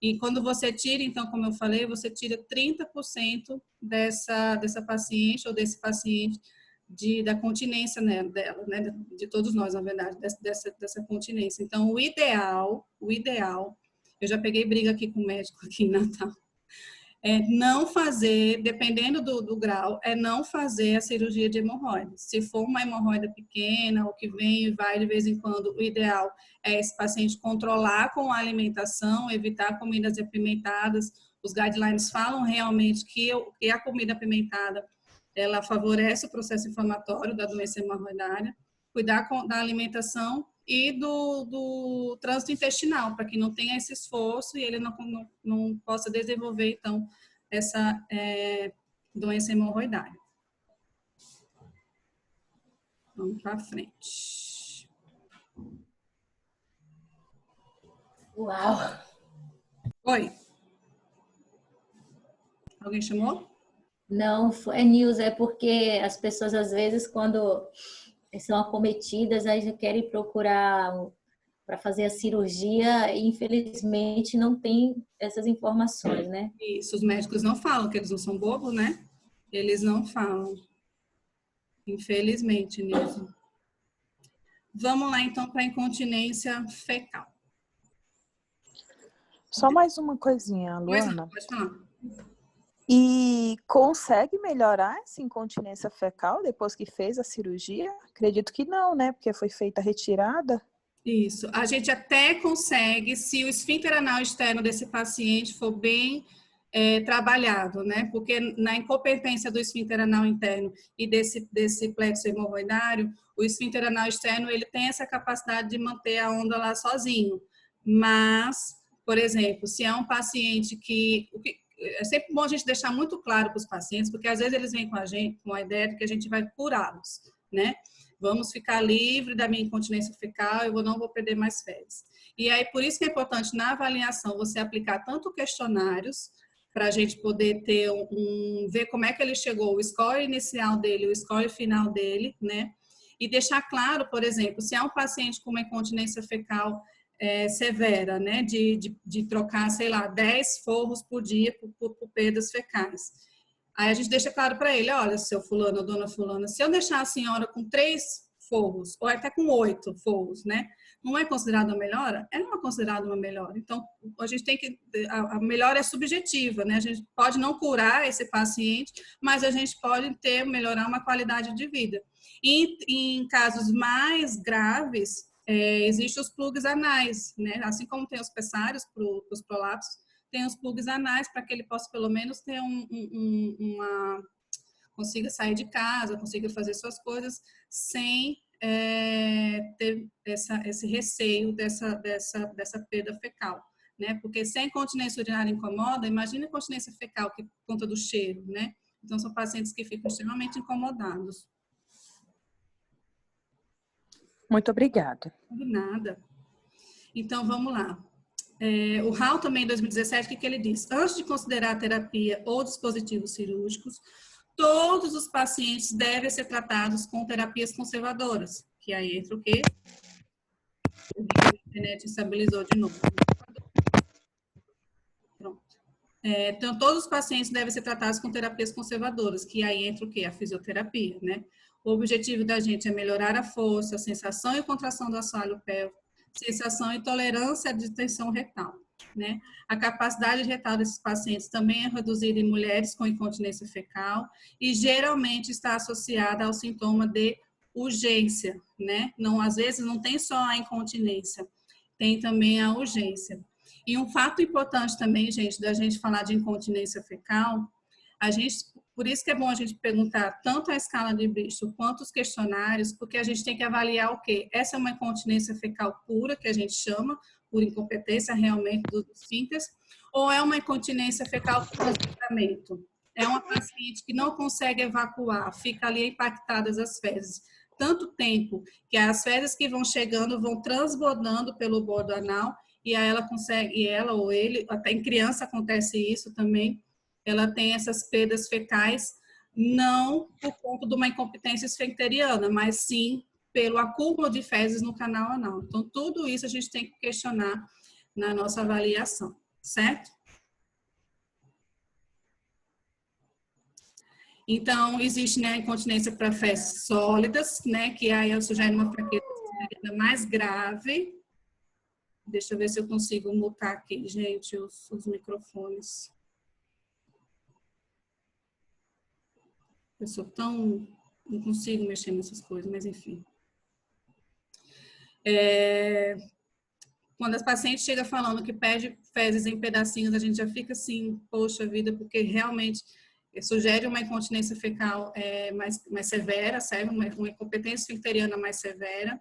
E quando você tira, então, como eu falei, você tira 30% dessa paciente ou desse paciente da continência, né, dela, né? De todos nós, na verdade, dessa continência. Então, o ideal, eu já peguei briga aqui com o médico aqui em Natal, é não fazer, dependendo do grau, é não fazer a cirurgia de hemorroidas. Se for uma hemorroida pequena, ou que vem e vai de vez em quando, o ideal é esse paciente controlar com a alimentação, evitar comidas apimentadas. Os guidelines falam realmente que a comida apimentada, ela favorece o processo inflamatório da doença hemorroidária. Cuidar da alimentação e do trânsito intestinal, para que não tenha esse esforço e ele não possa desenvolver, então, essa doença hemorroidária. Vamos para frente. Uau! Oi. Alguém chamou? Não, é news, é porque as pessoas, às vezes, quando são acometidas, aí já querem procurar para fazer a cirurgia e, infelizmente, não tem essas informações, né? Isso, os médicos não falam, que eles não são bobos, né? Eles não falam. Infelizmente, Nilson. Vamos lá, então, para a incontinência fecal. Só mais uma coisinha, Luana. Pode falar. E consegue melhorar essa incontinência fecal depois que fez a cirurgia? Acredito que não, né? Porque foi feita a retirada. Isso. A gente até consegue, se o esfíncter anal externo desse paciente for bem trabalhado, né? Porque na incompetência do esfíncter anal interno e desse plexo hemorroidário, o esfíncter anal externo, ele tem essa capacidade de manter a onda lá sozinho. Mas, por exemplo, se é um paciente é sempre bom a gente deixar muito claro para os pacientes, porque às vezes eles vêm com a gente com a ideia de que a gente vai curá-los, né? Vamos ficar livre da minha incontinência fecal, eu não vou perder mais fezes. E aí, por isso que é importante, na avaliação, você aplicar tanto questionários, para a gente poder ter ver como é que ele chegou, o score inicial dele, o score final dele, né? E deixar claro, por exemplo, se é um paciente com uma incontinência fecal severa, né, de trocar, sei lá, 10 forros por dia por perdas fecais. Aí a gente deixa claro para ele, olha, seu fulano, dona fulana, se eu deixar a senhora com 3 forros, ou até com 8 forros, né, não é considerado uma melhora? É não é considerado uma melhora. Então, a gente tem que, a melhora é subjetiva, né, a gente pode não curar esse paciente, mas a gente pode melhorar uma qualidade de vida. E em casos mais graves, existem os plugs anais, né? Assim como tem os pessários para os prolapsos, tem os plugs anais para que ele possa pelo menos ter consiga sair de casa, consiga fazer suas coisas sem ter esse receio dessa perda fecal, né? Porque se a incontinência urinária incomoda, imagina a incontinência fecal que conta do cheiro, né? Então são pacientes que ficam extremamente incomodados. Muito obrigada. De nada. Então, vamos lá. O Hall também, em 2017, o que ele diz? Antes de considerar a terapia ou dispositivos cirúrgicos, todos os pacientes devem ser tratados com terapias conservadoras, que aí entra o quê? A internet estabilizou de novo. Pronto. Então, todos os pacientes devem ser tratados com terapias conservadoras, que aí entra o quê? A fisioterapia, né? O objetivo da gente é melhorar a força, a sensação e contração do assoalho pélvico, sensação e tolerância à distensão retal, né? A capacidade retal desses pacientes também é reduzida em mulheres com incontinência fecal e geralmente está associada ao sintoma de urgência, né? Não, às vezes não tem só a incontinência, tem também a urgência. E um fato importante também, gente, da gente falar de incontinência fecal, por isso que é bom a gente perguntar tanto a escala de Bristol quanto os questionários, porque a gente tem que avaliar o quê? Essa é uma incontinência fecal pura, que a gente chama, por incompetência realmente dos esfíncteres, ou é uma incontinência fecal por transbordamento? É uma paciente que não consegue evacuar, fica ali impactadas as fezes. Tanto tempo que as fezes que vão chegando vão transbordando pelo bordo anal, e aí ela consegue, ela ou ele, até em criança acontece isso também, ela tem essas perdas fecais não por conta de uma incompetência esfincteriana, mas sim pelo acúmulo de fezes no canal anal. Então, tudo isso a gente tem que questionar na nossa avaliação, certo? Então, existe, né, a incontinência para fezes sólidas, né, que aí eu sugiro uma fraqueza mais grave. Deixa eu ver se eu consigo mutar aqui, gente, os microfones. Eu sou tão... não consigo mexer nessas coisas, mas enfim. Quando as pacientes chegam falando que perde fezes em pedacinhos, a gente já fica assim, poxa vida, porque realmente sugere uma incontinência fecal mais severa, certo? Uma incompetência esfincteriana mais severa.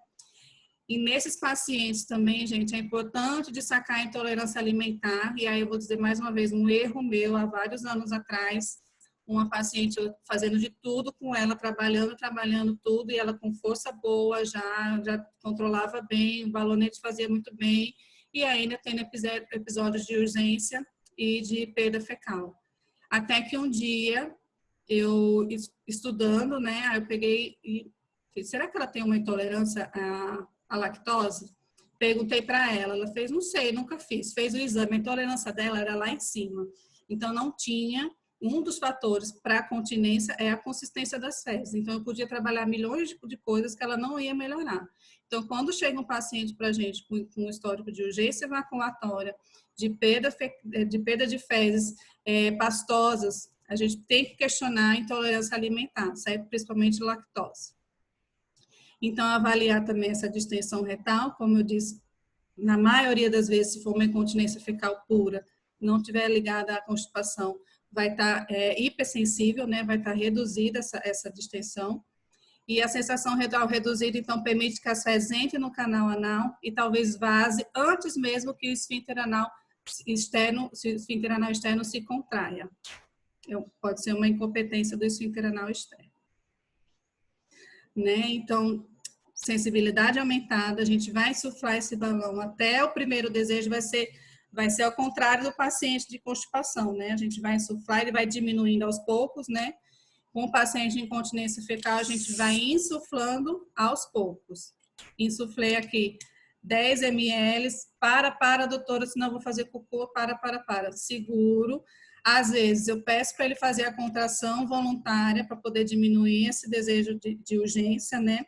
E nesses pacientes também, gente, é importante destacar a intolerância alimentar. E aí eu vou dizer mais uma vez, um erro meu, há vários anos atrás, uma paciente fazendo de tudo com ela, trabalhando tudo, e ela com força boa, já controlava bem, o balonete fazia muito bem, e ainda tendo episódios de urgência e de perda fecal. Até que um dia, eu estudando, né, aí eu peguei e será que ela tem uma intolerância à lactose? Perguntei para ela, ela fez, não sei, nunca fiz. Fez o exame, a intolerância dela era lá em cima. Então, não tinha. Um dos fatores para a continência é a consistência das fezes. Então, eu podia trabalhar milhões de coisas que ela não ia melhorar. Então, quando chega um paciente para a gente com um histórico de urgência evaculatória, de perda de fezes pastosas, a gente tem que questionar a intolerância alimentar, certo? Principalmente lactose. Então, avaliar também essa distensão retal, como eu disse, na maioria das vezes, se for uma incontinência fecal pura, não tiver ligada à constipação, vai estar hipersensível, né? Vai estar reduzida essa distensão. E a sensação retal reduzida, então, permite que as fezes entrem no canal anal e talvez vaze antes mesmo que o esfíncter anal externo se contraia. Pode ser uma incompetência do esfíncter anal externo. Né? Então, sensibilidade aumentada, a gente vai insuflar esse balão até o primeiro desejo, vai ser ao contrário do paciente de constipação, né? A gente vai insuflar, ele vai diminuindo aos poucos, né? Com o paciente de incontinência fecal, a gente vai insuflando aos poucos. Insuflei aqui 10 ml, para, doutora, senão eu vou fazer cocô, para. Seguro. Às vezes, eu peço para ele fazer a contração voluntária para poder diminuir esse desejo de urgência, né?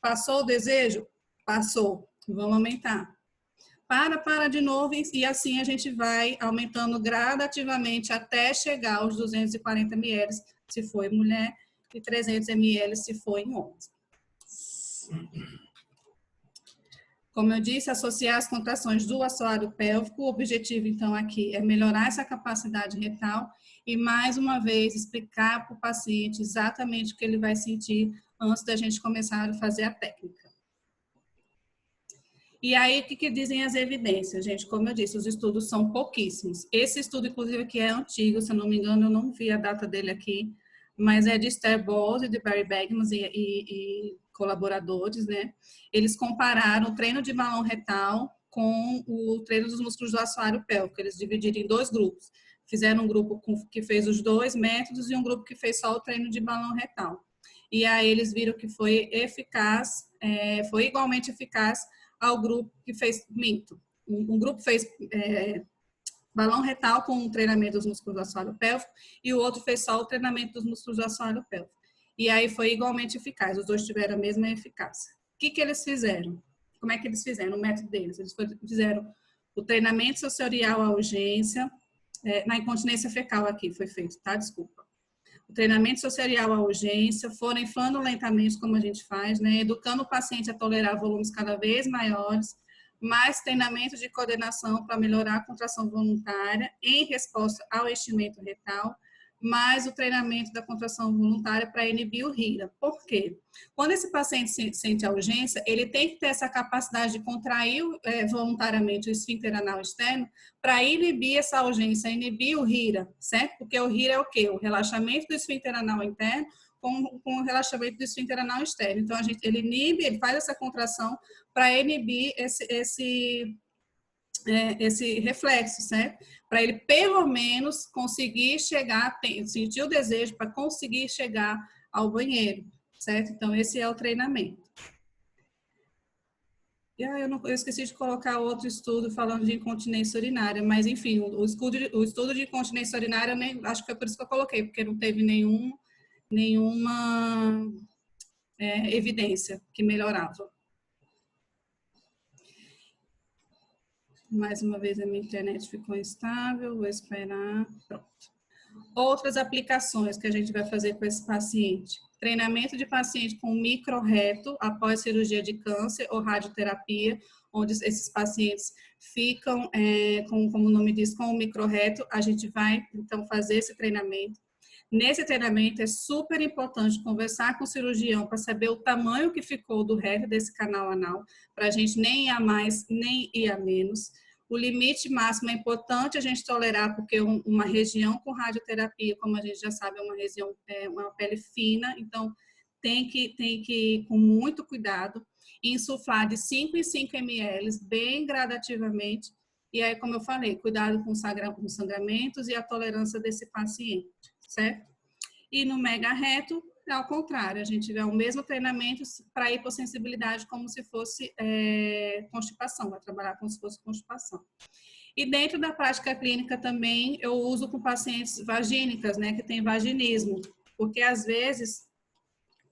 Passou o desejo? Passou. Vamos aumentar. Para de novo e assim a gente vai aumentando gradativamente até chegar aos 240 ml se for em mulher e 300 ml se for em homens. Como eu disse, associar as contrações do assoalho pélvico. O objetivo, então, aqui é melhorar essa capacidade retal e, mais uma vez, explicar para o paciente exatamente o que ele vai sentir antes da gente começar a fazer a técnica. E aí, o que dizem as evidências, gente? Como eu disse, os estudos são pouquíssimos. Esse estudo, inclusive, que é antigo, se eu não me engano, eu não vi a data dele aqui, mas é de Esther Bowles e de Barry Bagmans e colaboradores, né? Eles compararam o treino de balão retal com o treino dos músculos do assoalho pélvico. Eles dividiram em dois grupos. Fizeram um grupo que fez os dois métodos e um grupo que fez só o treino de balão retal. E aí eles viram que foi eficaz, foi igualmente eficaz ao grupo que fez minto. Um grupo fez balão retal com um treinamento dos músculos do assoalho pélvico e o outro fez só o treinamento dos músculos do assoalho pélvico. E aí foi igualmente eficaz, os dois tiveram a mesma eficácia. O que eles fizeram? Como é que eles fizeram? O método deles? Eles fizeram o treinamento sensorial à urgência, na incontinência fecal aqui foi feito, tá? Desculpa. O treinamento sensorial à urgência, foram inflando lentamente, como a gente faz, né? Educando o paciente a tolerar volumes cada vez maiores, mais treinamento de coordenação para melhorar a contração voluntária em resposta ao enchimento retal, mais o treinamento da contração voluntária para inibir o RIRA. Por quê? Quando esse paciente sente a urgência, ele tem que ter essa capacidade de contrair voluntariamente o esfíncter anal externo para inibir essa urgência, inibir o RIRA, certo? Porque o RIRA é o quê? O relaxamento do esfíncter anal interno com o relaxamento do esfíncter anal externo. Então, ele inibe, ele faz essa contração para inibir esse reflexo, certo? Para ele, pelo menos, conseguir chegar, sentir o desejo para conseguir chegar ao banheiro, certo? Então, esse é o treinamento. E eu esqueci de colocar outro estudo falando de incontinência urinária, mas, enfim, o estudo de incontinência urinária, eu nem, acho que foi por isso que eu coloquei, porque não teve nenhuma evidência que melhorava. Mais uma vez a minha internet ficou instável, vou esperar. Pronto. Outras aplicações que a gente vai fazer com esse paciente. Treinamento de paciente com microrreto após cirurgia de câncer ou radioterapia, onde esses pacientes ficam, como o nome diz, com o microrreto. A gente vai, então, fazer esse treinamento. Nesse treinamento é super importante conversar com o cirurgião para saber o tamanho que ficou do reto desse canal anal, para a gente nem ir a mais, nem ir a menos. O limite máximo é importante a gente tolerar, porque uma região com radioterapia, como a gente já sabe, é uma região, uma pele fina, então tem que ir com muito cuidado, insuflar de 5 em 5 ml, bem gradativamente, e aí, como eu falei, cuidado com sangramentos e a tolerância desse paciente, certo? E no mega reto, é ao contrário, a gente vê o mesmo treinamento para hipossensibilidade como se fosse constipação, vai trabalhar como se fosse constipação. E dentro da prática clínica também, eu uso com pacientes vagínicas, né, que tem vaginismo, porque às vezes,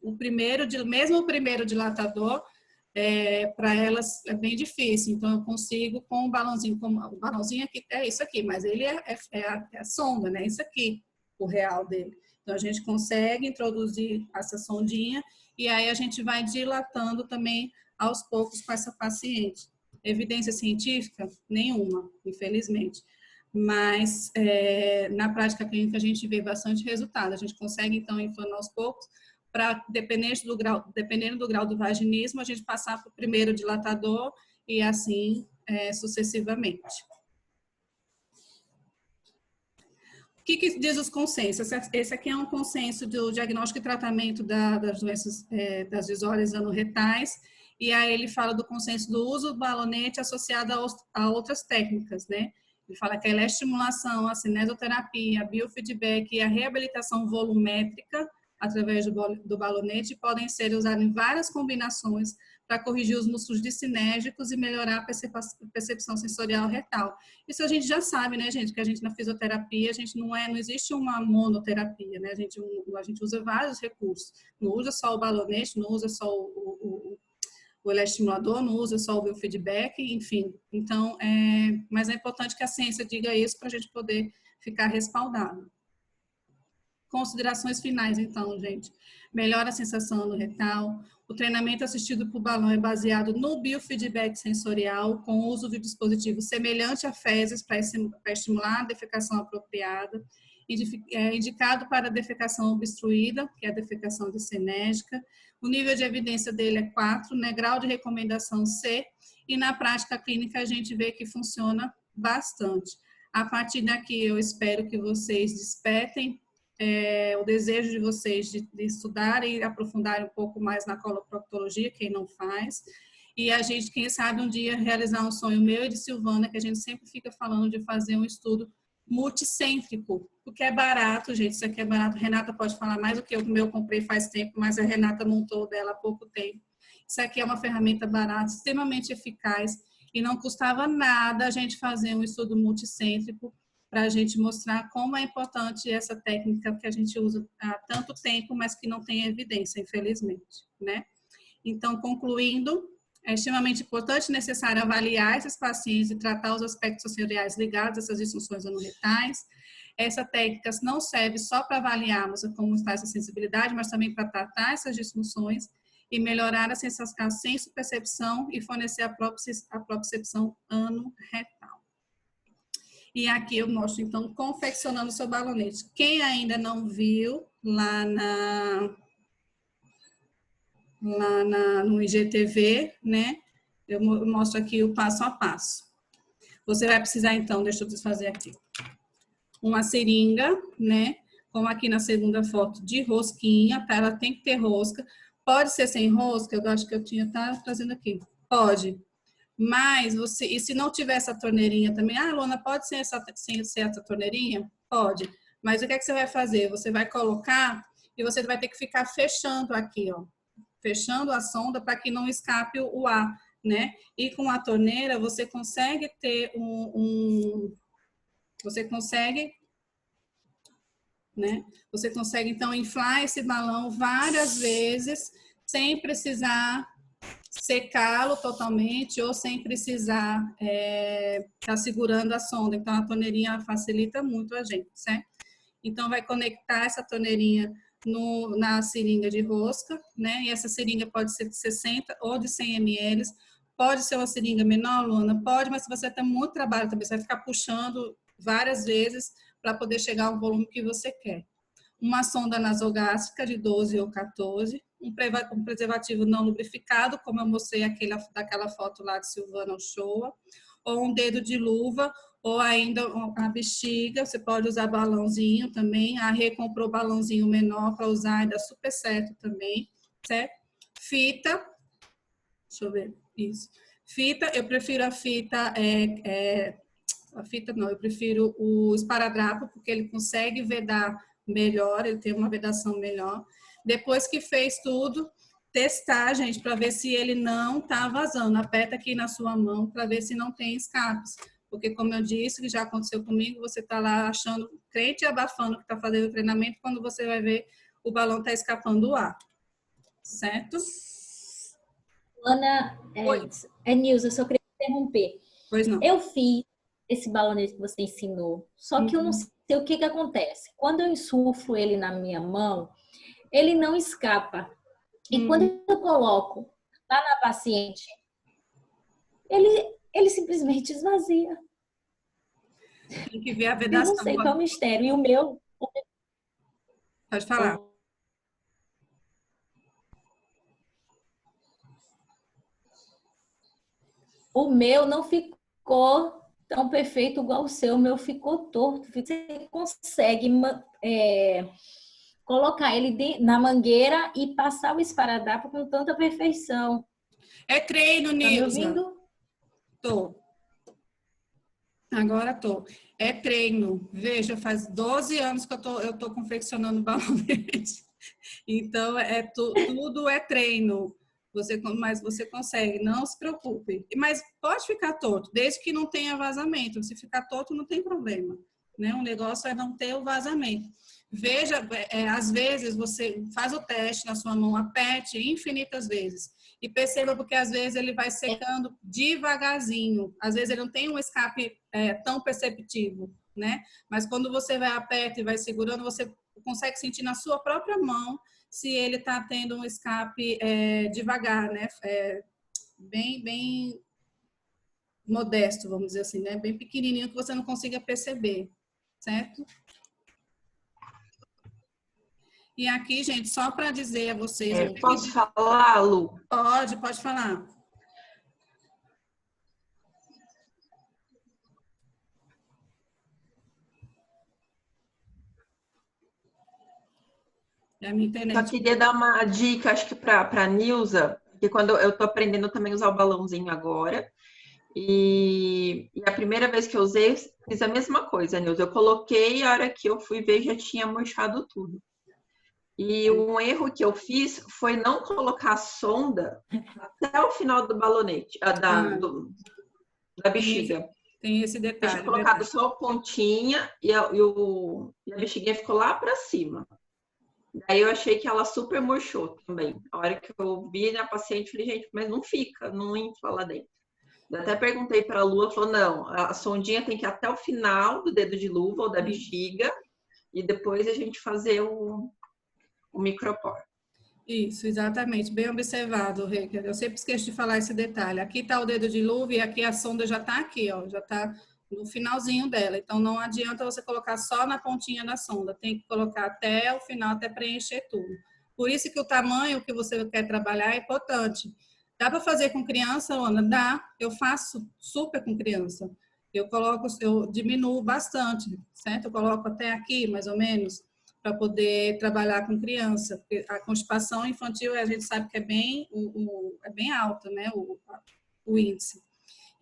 mesmo o primeiro dilatador, para elas é bem difícil, então eu consigo com o balãozinho aqui, é isso aqui, mas ele é a sonda, né, isso aqui, o real dele. Então, a gente consegue introduzir essa sondinha e aí a gente vai dilatando também aos poucos com essa paciente. Evidência científica? Nenhuma, infelizmente. Mas na prática clínica a gente vê bastante resultado. A gente consegue, então, inflando aos poucos para, dependendo do grau do vaginismo, a gente passar para o primeiro dilatador e assim sucessivamente. O que diz os consensos? Esse aqui é um consenso do diagnóstico e tratamento das doenças das desordens anorretais, e aí ele fala do consenso do uso do balonete associado a outras técnicas, né? Ele fala que a eleestimulação, a cinesioterapia, a biofeedback e a reabilitação volumétrica através do balonete podem ser usados em várias combinações para corrigir os músculos discinérgicos e melhorar a percepção sensorial retal. Isso a gente já sabe, né, gente, que a gente na fisioterapia, a gente não existe uma monoterapia, né, a gente usa vários recursos, não usa só o balonete, não usa só o eleestimulador, não usa só o biofeedback, enfim. Então, mas é importante que a ciência diga isso para a gente poder ficar respaldado. Considerações finais, então, gente. Melhora a sensação no retal. O treinamento assistido por balão é baseado no biofeedback sensorial, com o uso de dispositivo semelhante a fezes para estimular a defecação apropriada. Indicado para a defecação obstruída, que é a defecação discinérgica. O nível de evidência dele é 4, né? Grau de recomendação C. E na prática clínica a gente vê que funciona bastante. A partir daqui eu espero que vocês despertem o desejo de vocês de estudarem e aprofundarem um pouco mais na coloproctologia, quem não faz, e a gente, quem sabe, um dia realizar um sonho meu e de Silvana, que a gente sempre fica falando de fazer um estudo multicêntrico, porque é barato, gente, isso aqui é barato. Renata pode falar mais do que o meu comprei faz tempo, mas a Renata montou dela há pouco tempo. Isso aqui é uma ferramenta barata, extremamente eficaz, e não custava nada a gente fazer um estudo multicêntrico para a gente mostrar como é importante essa técnica que a gente usa há tanto tempo, mas que não tem evidência, infelizmente, né? Então, concluindo, é extremamente importante e necessário avaliar esses pacientes e tratar os aspectos sensoriais ligados a essas disfunções anorretais. Essa técnica não serve só para avaliarmos como está essa sensibilidade, mas também para tratar essas disfunções e melhorar a senso-percepção e fornecer a propriocepção anorretal. E aqui eu mostro, então, confeccionando o seu balonete. Quem ainda não viu lá no IGTV, né? Eu mostro aqui o passo a passo. Você vai precisar, então, deixa eu desfazer aqui. Uma seringa, né? Como aqui na segunda foto, de rosquinha, tá? Ela tem que ter rosca. Pode ser sem rosca, eu acho que eu tinha, tá trazendo aqui. Pode. Mas e se não tiver essa torneirinha também, Luana, pode ser sem ser essa torneirinha? Pode. Mas o que é que você vai fazer? Você vai colocar e você vai ter que ficar fechando aqui, ó. Fechando a sonda para que não escape o ar, né? E com a torneira você consegue ter você consegue, né? Você consegue então inflar esse balão várias vezes sem precisar secá-lo totalmente ou sem precisar estar segurando a sonda. Então a torneirinha facilita muito a gente, certo? Então vai conectar essa torneirinha na seringa de rosca, né? E essa seringa pode ser de 60 ou de 100 ml. Pode ser uma seringa menor, Luana? Pode, mas se você tem muito trabalho também, você vai ficar puxando várias vezes para poder chegar ao volume que você quer. Uma sonda nasogástrica de 12 ou 14, um preservativo não lubrificado, como eu mostrei daquela foto lá de Silvana Ochoa, ou um dedo de luva, ou ainda a bexiga, você pode usar balãozinho também. A Rê comprou balãozinho menor para usar, dá super certo também, certo? Fita, deixa eu ver, isso. Fita, eu prefiro a fita, eu prefiro o esparadrapo, porque ele consegue vedar melhor, ele tem uma vedação melhor. Depois que fez tudo, testar, gente, para ver se ele não tá vazando. Aperta aqui na sua mão para ver se não tem escapes. Porque, como eu disse, que já aconteceu comigo, você tá lá achando, crente e abafando que tá fazendo o treinamento, quando você vai ver, o balão tá escapando o ar. Certo? Ana, Nilza, eu só queria interromper. Pois não. Eu fiz esse balonete que você ensinou, só que eu não sei o que acontece. Quando eu insuflo ele na minha mão, ele não escapa. E quando eu coloco lá na paciente, ele simplesmente esvazia. Tem que ver a vedação. Eu não sei qual é o mistério. E o meu... Pode falar. O meu não ficou tão perfeito igual o seu. O meu ficou torto. Você consegue colocar ele na mangueira e passar o esparadrapo com tanta perfeição. É treino, Nilza. Tá me ouvindo? Tô. Agora tô. É treino. Veja, faz 12 anos que eu tô confeccionando balonete. Então, tudo é treino. Mas você consegue, não se preocupe. Mas pode ficar torto, desde que não tenha vazamento. Se ficar torto, não tem problema, né? O negócio é não ter o vazamento. Veja, às vezes você faz o teste na sua mão, aperte infinitas vezes e perceba porque às vezes ele vai secando devagarzinho. Às vezes ele não tem um escape tão perceptivo, né? Mas quando você vai aperta e vai segurando, você consegue sentir na sua própria mão se ele está tendo um escape devagar, né? Bem modesto, vamos dizer assim, né? Bem pequenininho que você não consiga perceber, certo? E aqui, gente, só para dizer a vocês... Posso falar, Lu? Pode falar. É a minha internet. Só queria dar uma dica, acho que para a Nilza, porque quando eu estou aprendendo também a usar o balãozinho agora, e a primeira vez que eu usei, fiz a mesma coisa, Nilza. Eu coloquei e a hora que eu fui ver já tinha murchado tudo. E um erro que eu fiz foi não colocar a sonda até o final do balonete, da bexiga. Tem esse detalhe. Eu tinha colocado só a pontinha e a bexiguinha ficou lá para cima. Daí eu achei que ela super murchou também. A hora que eu vi na paciente, falei, gente, mas não fica, não infla lá dentro. Eu até perguntei para a Lu, ela falou, não, a sondinha tem que ir até o final do dedo de luva ou da bexiga e depois a gente fazer o micropor. Isso, exatamente. Bem observado, Rê. Eu sempre esqueço de falar esse detalhe. Aqui está o dedo de luva e aqui a sonda já está aqui, ó, já está no finalzinho dela. Então, não adianta você colocar só na pontinha da sonda. Tem que colocar até o final, até preencher tudo. Por isso que o tamanho que você quer trabalhar é importante. Dá para fazer com criança, Ana? Dá. Eu faço super com criança. Eu diminuo bastante, certo? Eu coloco até aqui, mais ou menos, para poder trabalhar com criança. Porque a constipação infantil, a gente sabe que é bem alta, né? O índice.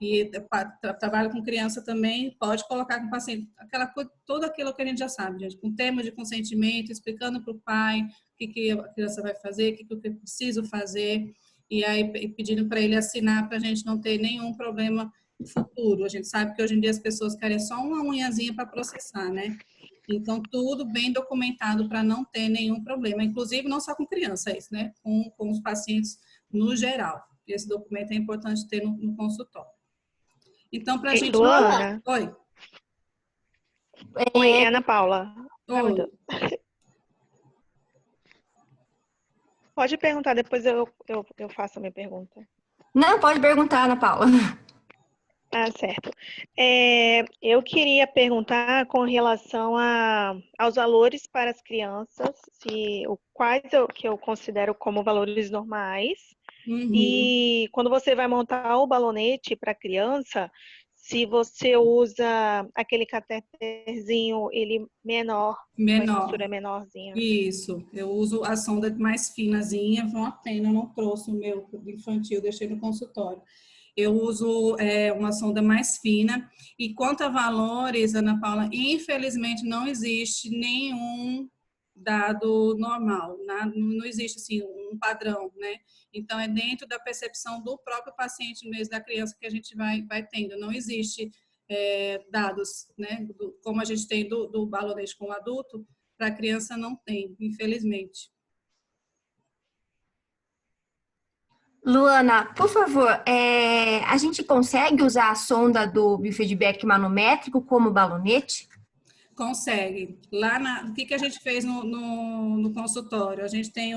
E trabalho com criança também, pode colocar com o paciente tudo aquilo que a gente já sabe, gente, com tema de consentimento, explicando para o pai o que a criança vai fazer, o que eu preciso fazer, e aí pedindo para ele assinar para a gente não ter nenhum problema futuro. A gente sabe que hoje em dia as pessoas querem só uma unhazinha para processar, né? Então, tudo bem documentado para não ter nenhum problema, inclusive não só com criança, é isso, né? Com os pacientes no geral. Esse documento é importante ter no consultório. Então, para a gente... Luana. Oi. Oi, Ana Paula. Oi. Pode perguntar, depois eu faço a minha pergunta. Não, pode perguntar, Ana Paula. Ah, certo. Eu queria perguntar com relação aos valores para as crianças, quais que eu considero como valores normais. Uhum. E quando você vai montar o balonete para criança, se você usa aquele cateterzinho, ele menor, uma estrutura menorzinha. Isso, eu uso a sonda mais finazinha, uma pena, eu não trouxe o meu infantil, deixei no consultório. Eu uso uma sonda mais fina. E quanto a valores, Ana Paula, infelizmente não existe nenhum dado normal, não existe assim um padrão, né? Então é dentro da percepção do próprio paciente mesmo, da criança, que a gente vai tendo. Não existe dados, né? Como a gente tem do balonete com o adulto, para a criança não tem, infelizmente. Luana, por favor, a gente consegue usar a sonda do biofeedback manométrico como balonete? Consegue. O que a gente fez no consultório? A gente tem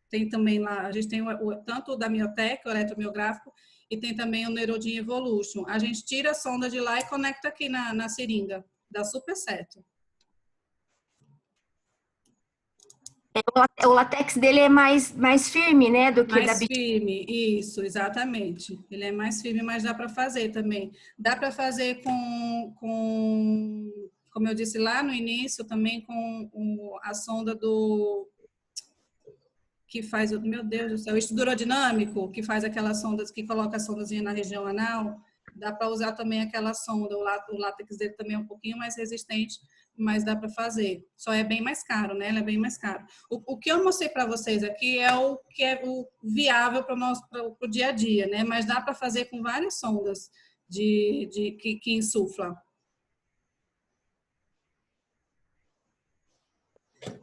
tem também lá, a gente tem tanto o da Miotec, o eletromiográfico, e tem também o Neurodin Evolution. A gente tira a sonda de lá e conecta aqui na seringa. Dá super certo. O látex dele é mais firme, né, do que mais firme, isso, exatamente. Ele é mais firme, mas dá para fazer também. Dá para fazer como eu disse lá no início, também com a sonda que faz, meu Deus do céu, o estudurodinâmico, que faz aquelas sondas, que coloca a sondazinha na região anal. Dá para usar também aquela sonda. O látex dele também é um pouquinho mais resistente, mas dá para fazer. Só é bem mais caro, né? Ele é bem mais caro. O que eu mostrei para vocês aqui é o que é o viável para o dia a dia, né? Mas dá para fazer com várias sondas que insuflam.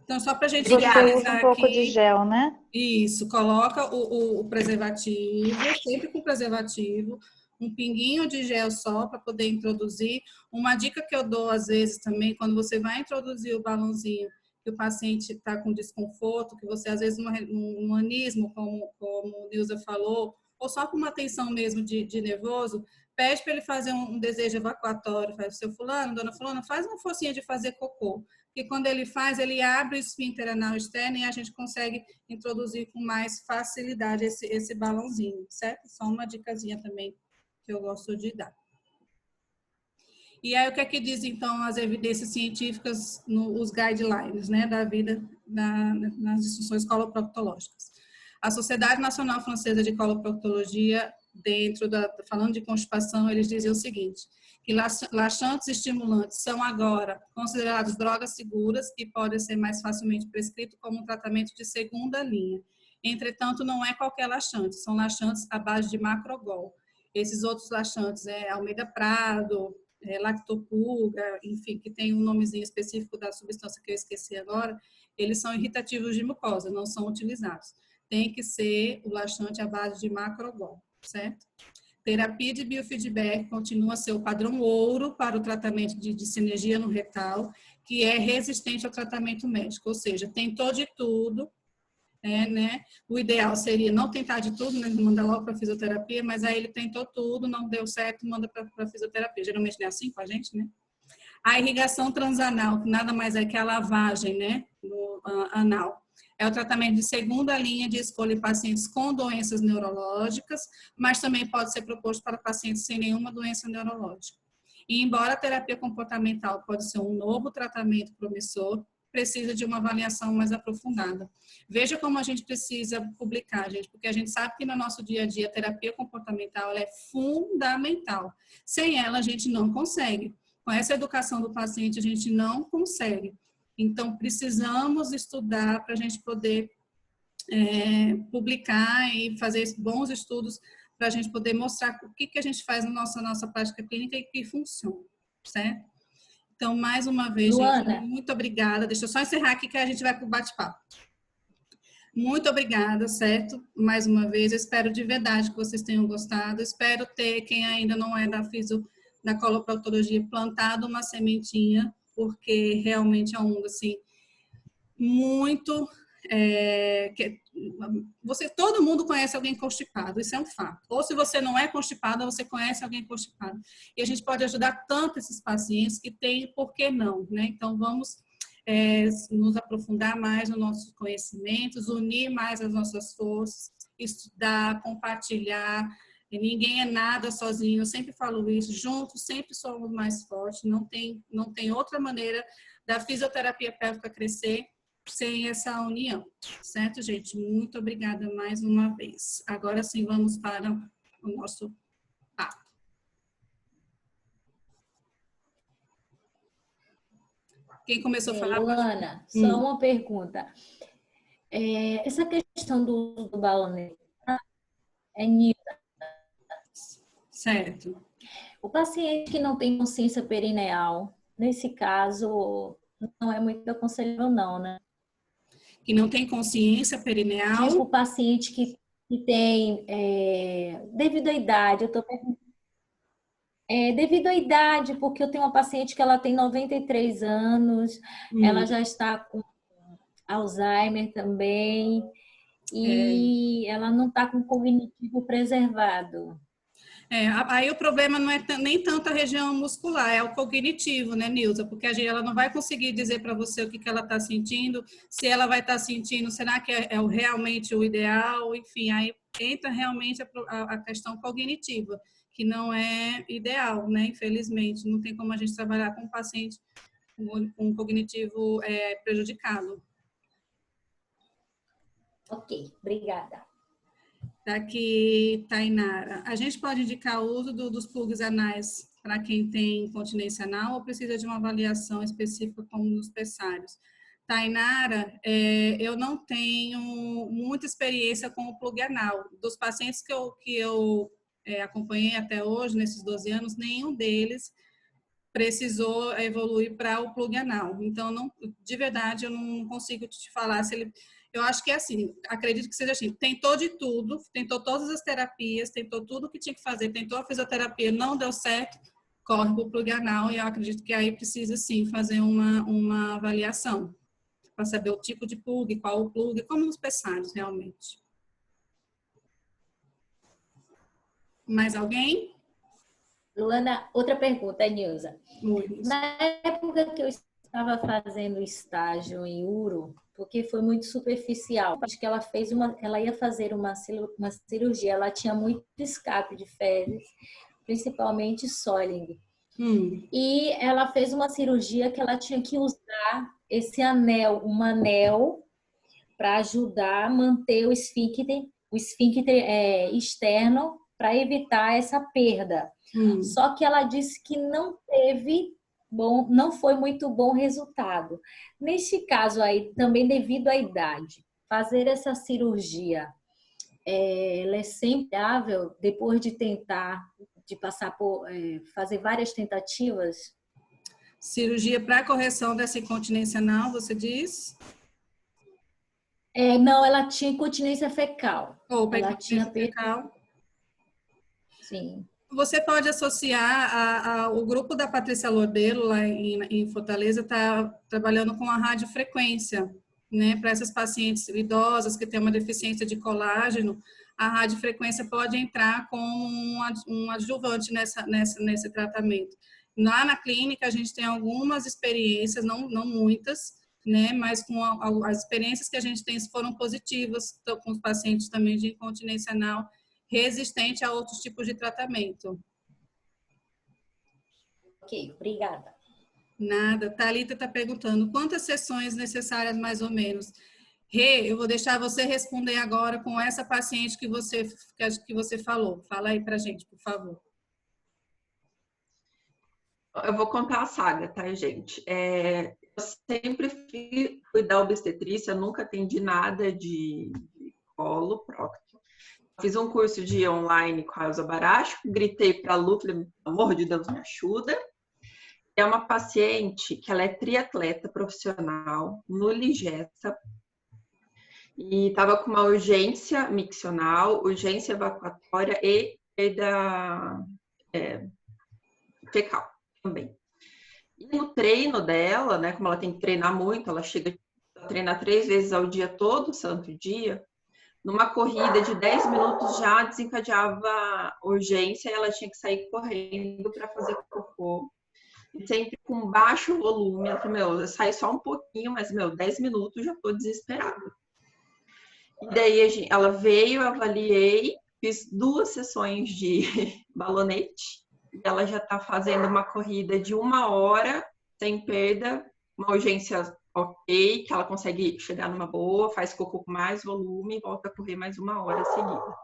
Então, só para a gente finalizar um pouco de gel, né? Isso, coloca o preservativo, sempre com preservativo, um pinguinho de gel só para poder introduzir. Uma dica que eu dou às vezes também, quando você vai introduzir o balãozinho, que o paciente está com desconforto, que você às vezes um anismo, como o Nilza falou, ou só com uma tensão mesmo de nervoso, pede para ele fazer um desejo evacuatório, faz, seu fulano, dona fulana, faz uma forcinha de fazer cocô. E quando ele faz, ele abre o esfíncter anal externo e a gente consegue introduzir com mais facilidade esse balãozinho, certo? Só uma dicasinha também que eu gosto de dar. E aí, o que é que diz, então, as evidências científicas, os guidelines, né, da vida nas instruções coloproctológicas? A Sociedade Nacional Francesa de Coloproctologia, falando de constipação, eles dizem o seguinte, que laxantes e estimulantes são agora considerados drogas seguras e podem ser mais facilmente prescritos como um tratamento de segunda linha. Entretanto, não é qualquer laxante, são laxantes à base de macrogol. Esses outros laxantes Almeida Prado, Lactopurga, enfim, que tem um nomezinho específico da substância que eu esqueci agora, eles são irritativos de mucosa, não são utilizados. Tem que ser o laxante à base de macrogol, certo? Terapia de biofeedback continua a ser o padrão ouro para o tratamento de sinergia no retal, que é resistente ao tratamento médico, ou seja, tentou de tudo, né? O ideal seria não tentar de tudo, né? Manda logo para fisioterapia, mas aí ele tentou tudo, não deu certo, manda para fisioterapia. Geralmente não é assim com a gente, né? A irrigação transanal, que nada mais é que a lavagem, né? No anal. É o tratamento de segunda linha de escolha em pacientes com doenças neurológicas, mas também pode ser proposto para pacientes sem nenhuma doença neurológica. E embora a terapia comportamental pode ser um novo tratamento promissor, precisa de uma avaliação mais aprofundada. Veja como a gente precisa publicar, gente, porque a gente sabe que no nosso dia a dia a terapia comportamental ela é fundamental. Sem ela a gente não consegue. Com essa educação do paciente a gente não consegue. Então precisamos estudar para a gente poder publicar e fazer bons estudos para a gente poder mostrar o que a gente faz na nossa prática clínica e que funciona, certo? Então, mais uma vez, Luana, gente, muito obrigada. Deixa eu só encerrar aqui que a gente vai para o bate-papo. Muito obrigada, certo? Mais uma vez, eu espero de verdade que vocês tenham gostado. Espero ter, quem ainda não é da coloproctologia, plantado uma sementinha, porque realmente é um, assim, muito... todo mundo conhece alguém constipado, isso é um fato. Ou se você não é constipado, você conhece alguém constipado. E a gente pode ajudar tanto esses pacientes que tem, por que não, né? Então, vamos nos aprofundar mais nos nossos conhecimentos, unir mais as nossas forças, estudar, compartilhar. E ninguém é nada sozinho, eu sempre falo isso, juntos sempre somos mais fortes, não tem outra maneira da fisioterapia pélvica crescer sem essa união, certo, gente? Muito obrigada mais uma vez. Agora sim, vamos para o nosso papo. Quem começou a falar? Luana, só uma pergunta. Essa questão do balonete é nítida. Certo. O paciente que não tem consciência perineal, nesse caso, não é muito aconselhável não, né? Que não tem consciência perineal? Tipo, o paciente que tem, devido à idade, eu tô perguntando. Devido à idade, porque eu tenho uma paciente que ela tem 93 anos, ela já está com Alzheimer também, e ela não está com cognitivo preservado. Aí o problema não é nem tanto a região muscular, é o cognitivo, né, Nilza? Porque ela não vai conseguir dizer para você o que ela está sentindo, se ela vai estar sentindo, será que é realmente o ideal? Enfim, aí entra realmente a questão cognitiva, que não é ideal, né? Infelizmente, não tem como a gente trabalhar com um paciente com cognitivo prejudicado. Ok, obrigada. Daqui, Tainara. A gente pode indicar o uso dos plugs anais para quem tem incontinência anal ou precisa de uma avaliação específica como nos pessários? Tainara, eu não tenho muita experiência com o plug anal. Dos pacientes que eu acompanhei até hoje, nesses 12 anos, nenhum deles precisou evoluir para o plug anal. Então, de verdade, eu não consigo te falar se ele... Eu acho que é assim, acredito que seja assim, tentou de tudo, tentou todas as terapias, tentou tudo o que tinha que fazer, tentou a fisioterapia, não deu certo, corre para o plug anal e eu acredito que aí precisa sim fazer uma avaliação para saber o tipo de plug, qual o plug, como nos pessários realmente. Mais alguém? Luana, outra pergunta, Nilza. Na época que eu estava fazendo estágio em uro, porque foi muito superficial, acho que ela ia fazer uma cirurgia, ela tinha muito escape de fezes, principalmente Soiling. E ela fez uma cirurgia que ela tinha que usar esse anel, um anel para ajudar a manter o esfíncter externo para evitar essa perda. Só que ela disse que não foi muito bom resultado. Neste caso aí, também devido à idade, fazer essa cirurgia, ela é sempre viável depois de passar por fazer várias tentativas? Cirurgia para correção dessa incontinência anal, você diz? Não, ela tinha incontinência fecal. Ela tinha fecal. Sim. Você pode associar o grupo da Patrícia Lordelo, lá em Fortaleza, está trabalhando com a radiofrequência, né? Para essas pacientes idosas que têm uma deficiência de colágeno, a radiofrequência pode entrar como um adjuvante nesse tratamento. Lá na clínica, a gente tem algumas experiências, não muitas, né? Mas com as experiências que a gente tem foram positivas com os pacientes também de incontinência anal, resistente a outros tipos de tratamento. Ok, obrigada. Nada. Thalita está perguntando, quantas sessões necessárias mais ou menos? Rê, eu vou deixar você responder agora com essa paciente que você falou. Fala aí pra gente, por favor. Eu vou contar a saga, tá, gente? Eu sempre fui da obstetrícia, nunca atendi nada de colo, prócto. Fiz um curso de online com a Elza Baracho, gritei para a Lu, falei, pelo amor de Deus, me ajuda. É uma paciente que ela é triatleta profissional no Ligessa e estava com uma urgência miccional, urgência evacuatória e perda fecal também. E no treino dela, né, como ela tem que treinar muito, ela chega a treinar 3 vezes ao dia, todo santo dia, numa corrida de 10 minutos já desencadeava urgência e ela tinha que sair correndo para fazer cocô. E sempre com baixo volume. Ela falou, eu saio só um pouquinho, mas, 10 minutos já tô desesperada. E daí ela veio, eu avaliei, fiz 2 sessões de balonete. E ela já tá fazendo uma corrida de 1 hora, sem perda, uma urgência ok, que ela consegue chegar numa boa, faz cocô com mais volume e volta a correr mais 1 hora seguida.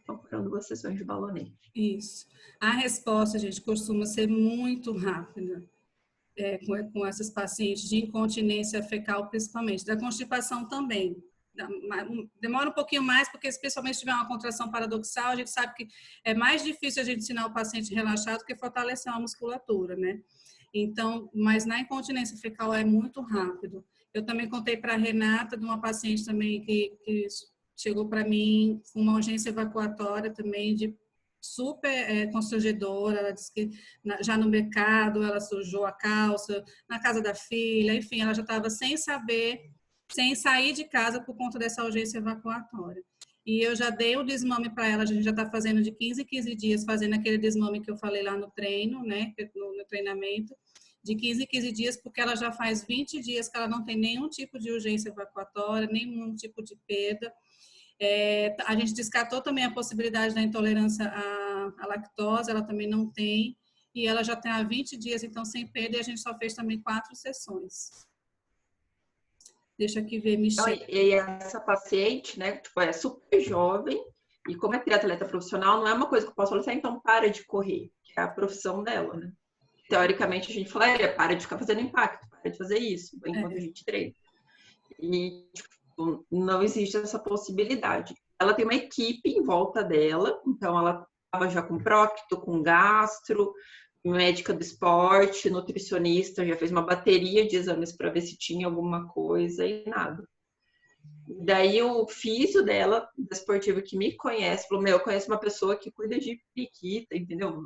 Então, foram 2 sessões de balonete. Isso. A resposta, gente, costuma ser muito rápida com essas pacientes de incontinência fecal, principalmente. Da constipação também. Demora um pouquinho mais, porque especialmente se tiver uma contração paradoxal, a gente sabe que é mais difícil a gente ensinar o paciente relaxado do que fortalecer a musculatura, né? Então, mas na incontinência fecal é muito rápido. Eu também contei para a Renata de uma paciente também que chegou para mim com uma urgência evacuatória também de super constrangedora. Ela disse que já no mercado ela sujou a calça, na casa da filha, enfim, ela já estava sem sair de casa por conta dessa urgência evacuatória. E eu já dei o desmame para ela, a gente já está fazendo de 15 em 15 dias, fazendo aquele desmame que eu falei lá no treino, né, no treinamento, de 15 em 15 dias, porque ela já faz 20 dias que ela não tem nenhum tipo de urgência evacuatória, nenhum tipo de perda. A gente descartou também a possibilidade da intolerância à lactose, ela também não tem, e ela já tem há 20 dias, então, sem perda, e a gente só fez também 4 sessões. Deixa aqui ver, Michelle. E essa paciente, né, tipo, é super jovem, e como é triatleta profissional, não é uma coisa que eu posso falar assim, então para de correr, que é a profissão dela, né? Teoricamente, a gente fala, para de ficar fazendo impacto, para de fazer isso, enquanto a gente treina. E, tipo, não existe essa possibilidade. Ela tem uma equipe em volta dela, então ela estava já com prócto, com gastro, médica do esporte, nutricionista, já fez uma bateria de exames para ver se tinha alguma coisa e nada. Daí o físio dela, desportivo que me conhece, falou, eu conheço uma pessoa que cuida de periquita, entendeu?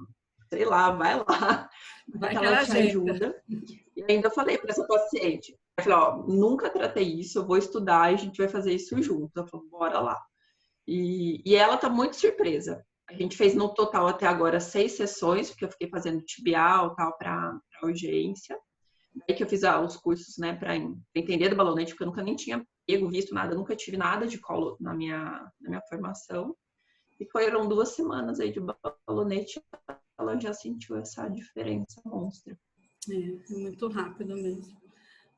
Sei lá, vai lá, vai que ela te ajuda. E ainda falei para essa paciente, eu falei, nunca tratei isso, eu vou estudar e a gente vai fazer isso junto. Ela falou, bora lá. E ela tá muito surpresa. A gente fez no total até agora 6 sessões, porque eu fiquei fazendo tibial, tal, para urgência. Daí que eu fiz os cursos, né, para entender do balonete, porque eu nunca nem tinha visto nada, nunca tive nada de colo na minha formação. E foram 2 semanas aí de balonete, ela já sentiu essa diferença monstra. É muito rápido mesmo.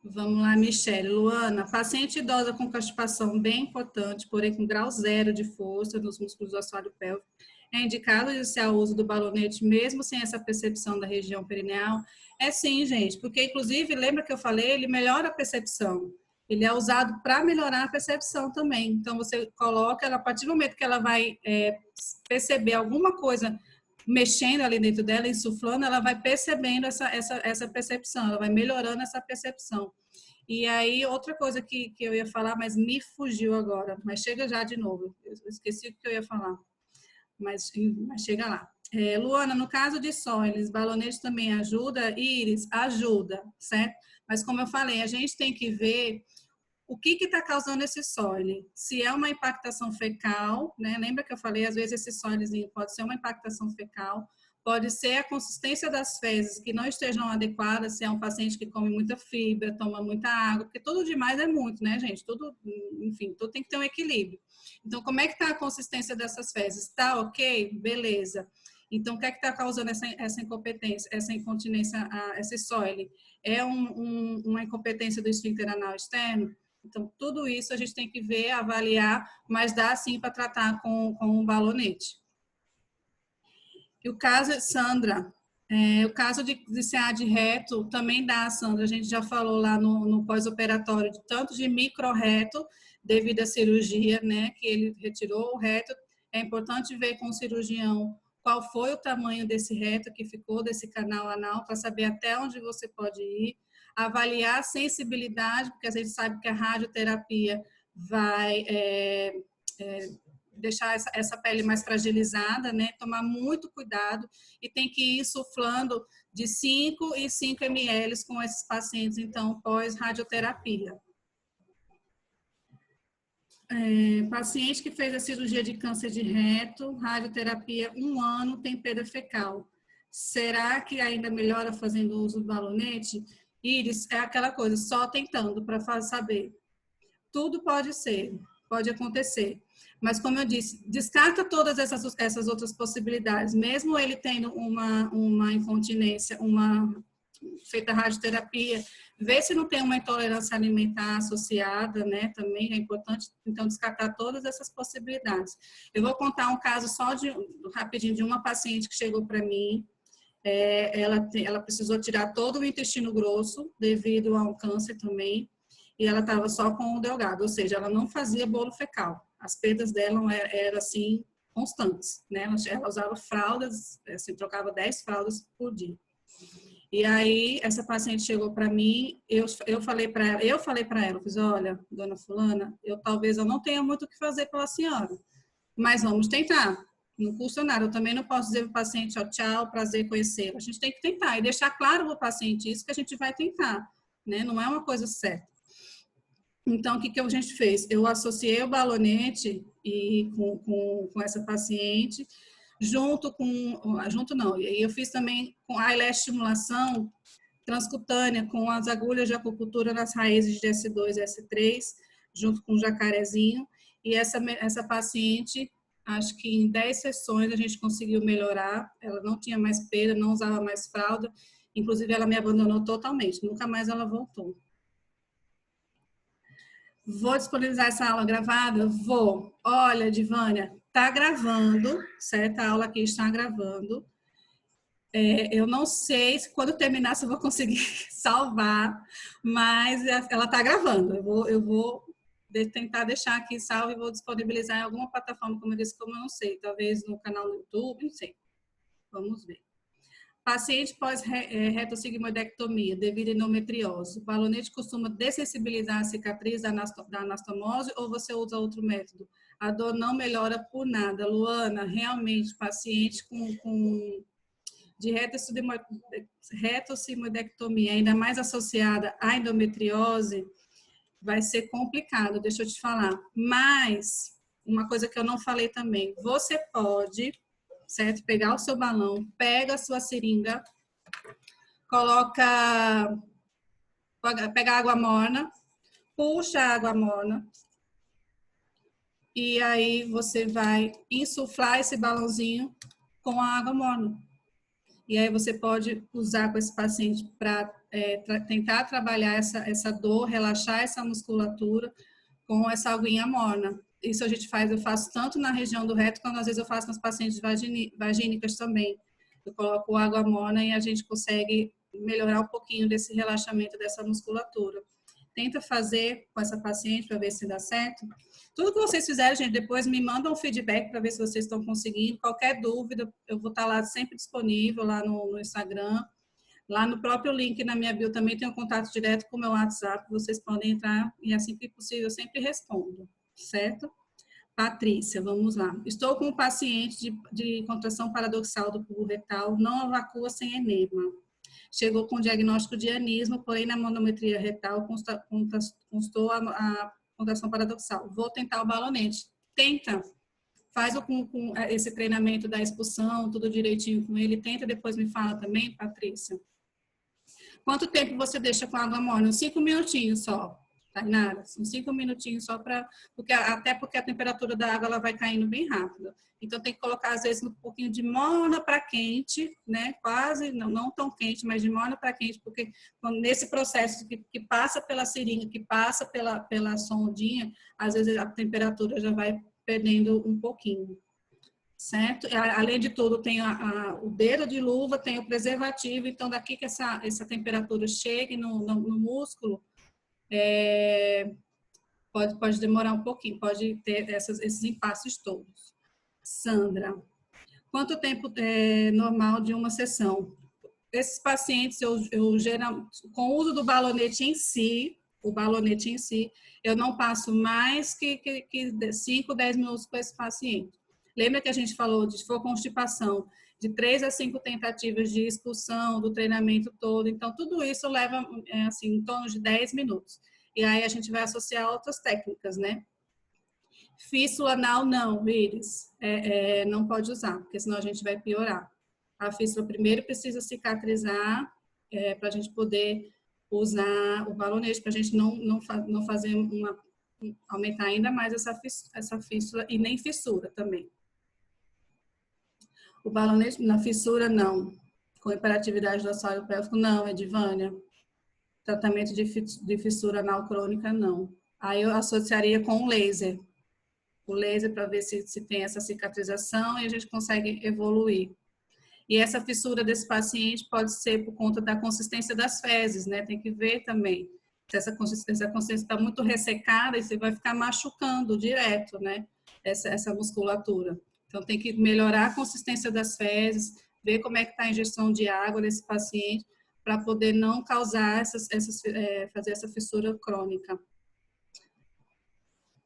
Vamos lá, Michelle. Luana, paciente idosa com constipação bem importante, porém com grau 0 de força nos músculos do assoalho pélvico, é indicado iniciar o uso do balonete mesmo sem essa percepção da região perineal? É sim, gente, porque inclusive, lembra que eu falei, ele melhora a percepção. Ele é usado para melhorar a percepção também. Então, você coloca ela, a partir do momento que ela vai perceber alguma coisa mexendo ali dentro dela, insuflando, ela vai percebendo essa percepção, ela vai melhorando essa percepção. E aí, outra coisa que eu ia falar, mas me fugiu agora, mas chega já de novo, eu esqueci o que eu ia falar, mas chega lá. Luana, no caso de Soiles, balonete também ajuda? Iris, ajuda, certo? Mas como eu falei, a gente tem que ver o que está causando esse Soile. Se é uma impactação fecal, né? Lembra que eu falei, às vezes esse Soilezinho pode ser uma impactação fecal, pode ser a consistência das fezes que não estejam adequadas, se é um paciente que come muita fibra, toma muita água, porque tudo demais é muito, né, gente? Tudo, enfim, tudo tem que ter um equilíbrio. Então, como é que está a consistência dessas fezes? Tá ok? Beleza. Então, o que é que está causando essa incompetência, essa incontinência, essa SOIL? É uma incompetência do esfíncter anal externo? Então, tudo isso a gente tem que ver, avaliar, mas dá sim para tratar com um balonete. E o caso, Sandra, o caso de CA de reto também dá, Sandra. A gente já falou lá no pós-operatório de tanto de micro-reto devido à cirurgia, né, que ele retirou o reto. É importante ver com o cirurgião qual foi o tamanho desse reto que ficou, desse canal anal, para saber até onde você pode ir. Avaliar a sensibilidade, porque a gente sabe que a radioterapia vai deixar essa pele mais fragilizada, né? Tomar muito cuidado e tem que ir insuflando de 5 e 5 ml com esses pacientes, então, pós-radioterapia. Paciente que fez a cirurgia de câncer de reto, radioterapia 1 ano, tem pedra fecal. Será que ainda melhora fazendo uso do balonete? Iris, é aquela coisa, só tentando para saber. Tudo pode ser, pode acontecer. Mas, como eu disse, descarta todas essas outras possibilidades. Mesmo ele tendo uma incontinência, feita radioterapia, vê se não tem uma intolerância alimentar associada, né? Também é importante, então, descartar todas essas possibilidades. Eu vou contar um caso só rapidinho de uma paciente que chegou para mim. Ela precisou tirar todo o intestino grosso devido a um câncer também, e ela estava só com o delgado, ou seja, ela não fazia bolo fecal. As perdas dela eram assim, constantes, né? Ela usava fraldas, assim, trocava 10 fraldas por dia. E aí, essa paciente chegou para mim, eu falei para ela, eu fiz, olha, dona fulana, talvez eu não tenha muito o que fazer pela senhora, mas vamos tentar. Não custa nada. Eu também não posso dizer para o paciente, ó, tchau, prazer conhecê-lo. A gente tem que tentar e deixar claro para o paciente isso que a gente vai tentar, né? Não é uma coisa certa. Então, o que a gente fez? Eu associei o balonete com essa paciente, eu fiz também com a estimulação transcutânea com as agulhas de acupuntura nas raízes de S2 e S3, junto com o jacarezinho, e essa paciente, acho que em 10 sessões a gente conseguiu melhorar, ela não tinha mais perda, não usava mais fralda, inclusive ela me abandonou totalmente, nunca mais ela voltou. Vou disponibilizar essa aula gravada? Vou. Olha, Divânia, está gravando, certo? A aula aqui está gravando. Eu não sei se quando terminar se eu vou conseguir salvar, mas ela está gravando. Eu vou tentar deixar aqui salvo e vou disponibilizar em alguma plataforma, como eu disse, como eu não sei. Talvez no canal do YouTube, não sei. Vamos ver. Paciente pós-retossigmoidectomia devido à endometriose. O balonete costuma dessensibilizar a cicatriz da anastomose ou você usa outro método? A dor não melhora por nada. Luana, realmente, paciente de retossigmoidectomia, ainda mais associada à endometriose, vai ser complicado, deixa eu te falar. Mas, uma coisa que eu não falei também, você pode, certo? Pegar o seu balão, pega a sua seringa, pega água morna, puxa a água morna, e aí você vai insuflar esse balãozinho com a água morna. E aí você pode usar com esse paciente para tentar trabalhar essa dor, relaxar essa musculatura com essa aguinha morna. Isso eu faço tanto na região do reto, quanto às vezes eu faço nas pacientes vagínicas também. Eu coloco água morna e a gente consegue melhorar um pouquinho desse relaxamento dessa musculatura. Tenta fazer com essa paciente para ver se dá certo. Tudo que vocês fizerem, gente, depois me mandam um feedback para ver se vocês estão conseguindo. Qualquer dúvida, eu vou estar lá sempre disponível, lá no Instagram. Lá no próprio link na minha bio também tem um contato direto com o meu WhatsApp. Vocês podem entrar e assim que possível eu sempre respondo, certo? Patrícia, vamos lá. Estou com um paciente de contração paradoxal do pubo retal, não evacua sem enema. Chegou com diagnóstico de anismo, porém na manometria retal constou a contração paradoxal. Vou tentar o balonete. Tenta. Faz com esse treinamento da expulsão, tudo direitinho com ele. Tenta, depois me fala também, Patrícia. Quanto tempo você deixa com água morna? 5 minutinhos só. Tainara, são 5 minutinhos só para... Até porque a temperatura da água ela vai caindo bem rápido. Então, tem que colocar, às vezes, um pouquinho de morna para quente, né? Quase, não tão quente, mas de morna para quente, porque nesse processo que passa pela seringa, que passa pela sondinha, às vezes a temperatura já vai perdendo um pouquinho. Certo? Além de tudo, tem o dedo de luva, tem o preservativo, então daqui que essa temperatura chegue no músculo, pode demorar um pouquinho, pode ter esses impasses todos. Sandra, quanto tempo é normal de uma sessão? Esses pacientes, eu geralmente, com o uso do balonete em si, eu não passo mais que 5, 10 minutos com esse paciente. Lembra que a gente falou de, se for constipação, de 3 a 5 tentativas de expulsão do treinamento todo. Então, tudo isso leva, assim, em torno de 10 minutos. E aí, a gente vai associar outras técnicas, né? Fístula anal, não, Iris. Não pode usar, porque senão a gente vai piorar. A fístula primeiro precisa cicatrizar para a gente poder usar o balonete, para a gente não fazer aumentar ainda mais essa fístula e nem fissura também. O balonete na fissura, não. Com hiperatividade do assoalho pélvico, não, Edivânia. Tratamento de fissura anal crônica, não. Aí eu associaria com o laser. O laser para ver se tem essa cicatrização e a gente consegue evoluir. E essa fissura desse paciente pode ser por conta da consistência das fezes, né? Tem que ver também. Se essa consistência está muito ressecada, e você vai ficar machucando direto, né? Essa musculatura. Então, tem que melhorar a consistência das fezes, ver como é que está a ingestão de água desse paciente, para poder não causar fazer essa fissura crônica.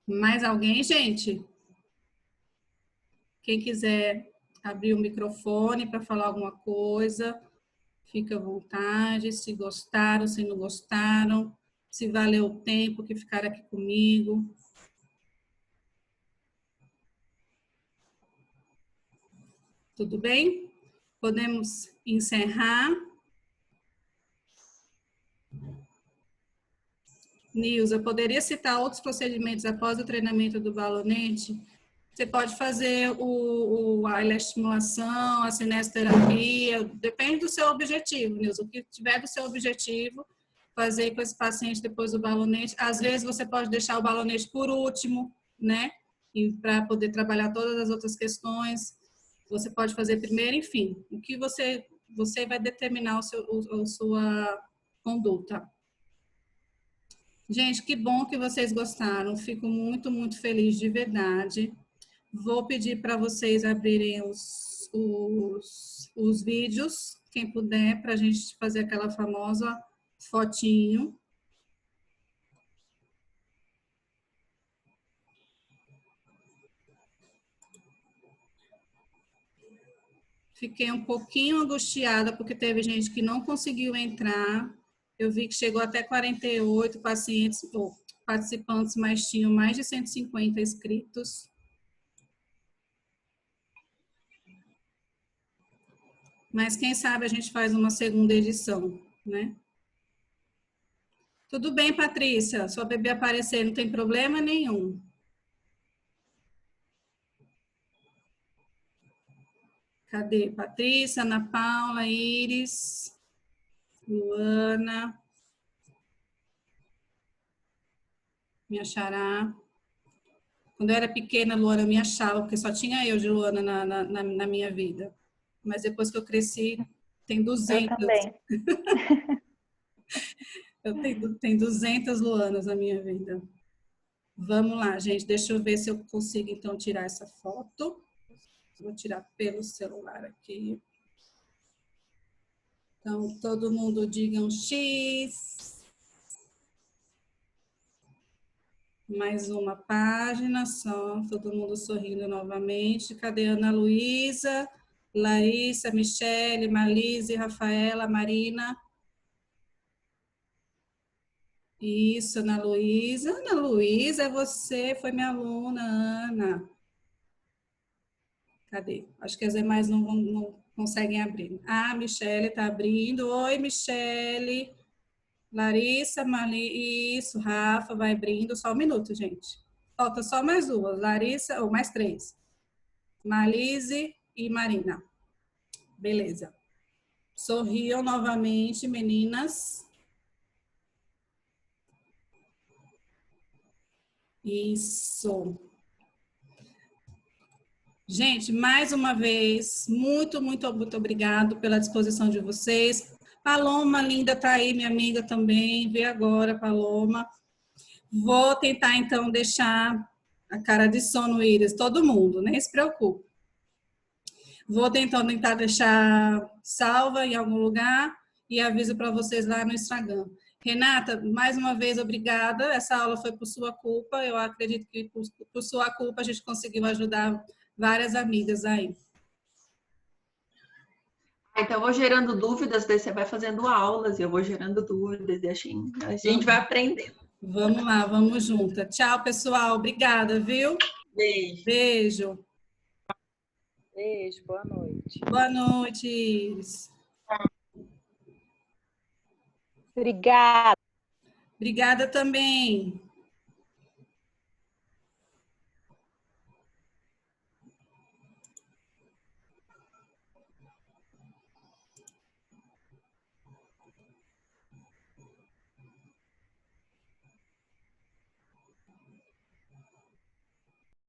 Mais alguém, gente? Quem quiser abrir o microfone para falar alguma coisa, fica à vontade. Se gostaram, se não gostaram, se valeu o tempo que ficaram aqui comigo. Tudo bem? Podemos encerrar. Nilza, eu poderia citar outros procedimentos após o treinamento do balonete? Você pode fazer a eletroestimulação, a cinesioterapia, depende do seu objetivo, Nilza. O que tiver do seu objetivo, fazer com esse paciente depois do balonete. Às vezes você pode deixar o balonete por último, né? Para poder trabalhar todas as outras questões. Você pode fazer primeiro, enfim. O que você vai determinar a sua conduta. Gente, que bom que vocês gostaram. Fico muito, muito feliz de verdade. Vou pedir para vocês abrirem os vídeos, quem puder, para a gente fazer aquela famosa fotinho. Fiquei um pouquinho angustiada, porque teve gente que não conseguiu entrar. Eu vi que chegou até 48 participantes, mas tinham mais de 150 inscritos. Mas quem sabe a gente faz uma segunda edição, né? Tudo bem, Patrícia, sua bebê aparecer, não tem problema nenhum. Cadê? Patrícia, Ana Paula, Iris, Luana, minha xará. Quando eu era pequena, Luana, eu me achava, porque só tinha eu de Luana na minha vida. Mas depois que eu cresci, tem 200. Eu também. Tem 200 Luanas na minha vida. Vamos lá, gente. Deixa eu ver se eu consigo, então, tirar essa foto. Vou tirar pelo celular aqui. Então, todo mundo diga um X. Mais uma página só. Todo mundo sorrindo novamente. Cadê a Ana Luísa? Larissa, Michele, Malise, Rafaela, Marina. Isso, Ana Luísa. Ana Luísa, é você, foi minha aluna, Ana. Cadê? Acho que as demais não conseguem abrir. Ah, Michele está abrindo. Oi, Michele. Larissa, isso, Rafa, vai abrindo. Só um minuto, gente. Falta só mais duas. Larissa, ou mais três. Marlise e Marina. Beleza. Sorriam novamente, meninas. Isso. Gente, mais uma vez, muito obrigado pela disposição de vocês. Paloma, linda, tá aí, minha amiga também. Vê agora, Paloma. Vou tentar, então, deixar a cara de sono, Iris, todo mundo, nem se preocupe. Vou tentar deixar salva em algum lugar e aviso para vocês lá no Instagram. Renata, mais uma vez, obrigada. Essa aula foi por sua culpa. Eu acredito que por sua culpa a gente conseguiu ajudar várias amigas aí. Então, eu vou gerando dúvidas, daí você vai fazendo aulas, e eu vou gerando dúvidas, e a gente vai aprendendo. Vamos lá, vamos juntas. Tchau, pessoal. Obrigada, viu? Beijo. Beijo. Beijo, boa noite. Boa noite, Iris. Obrigada. Obrigada também.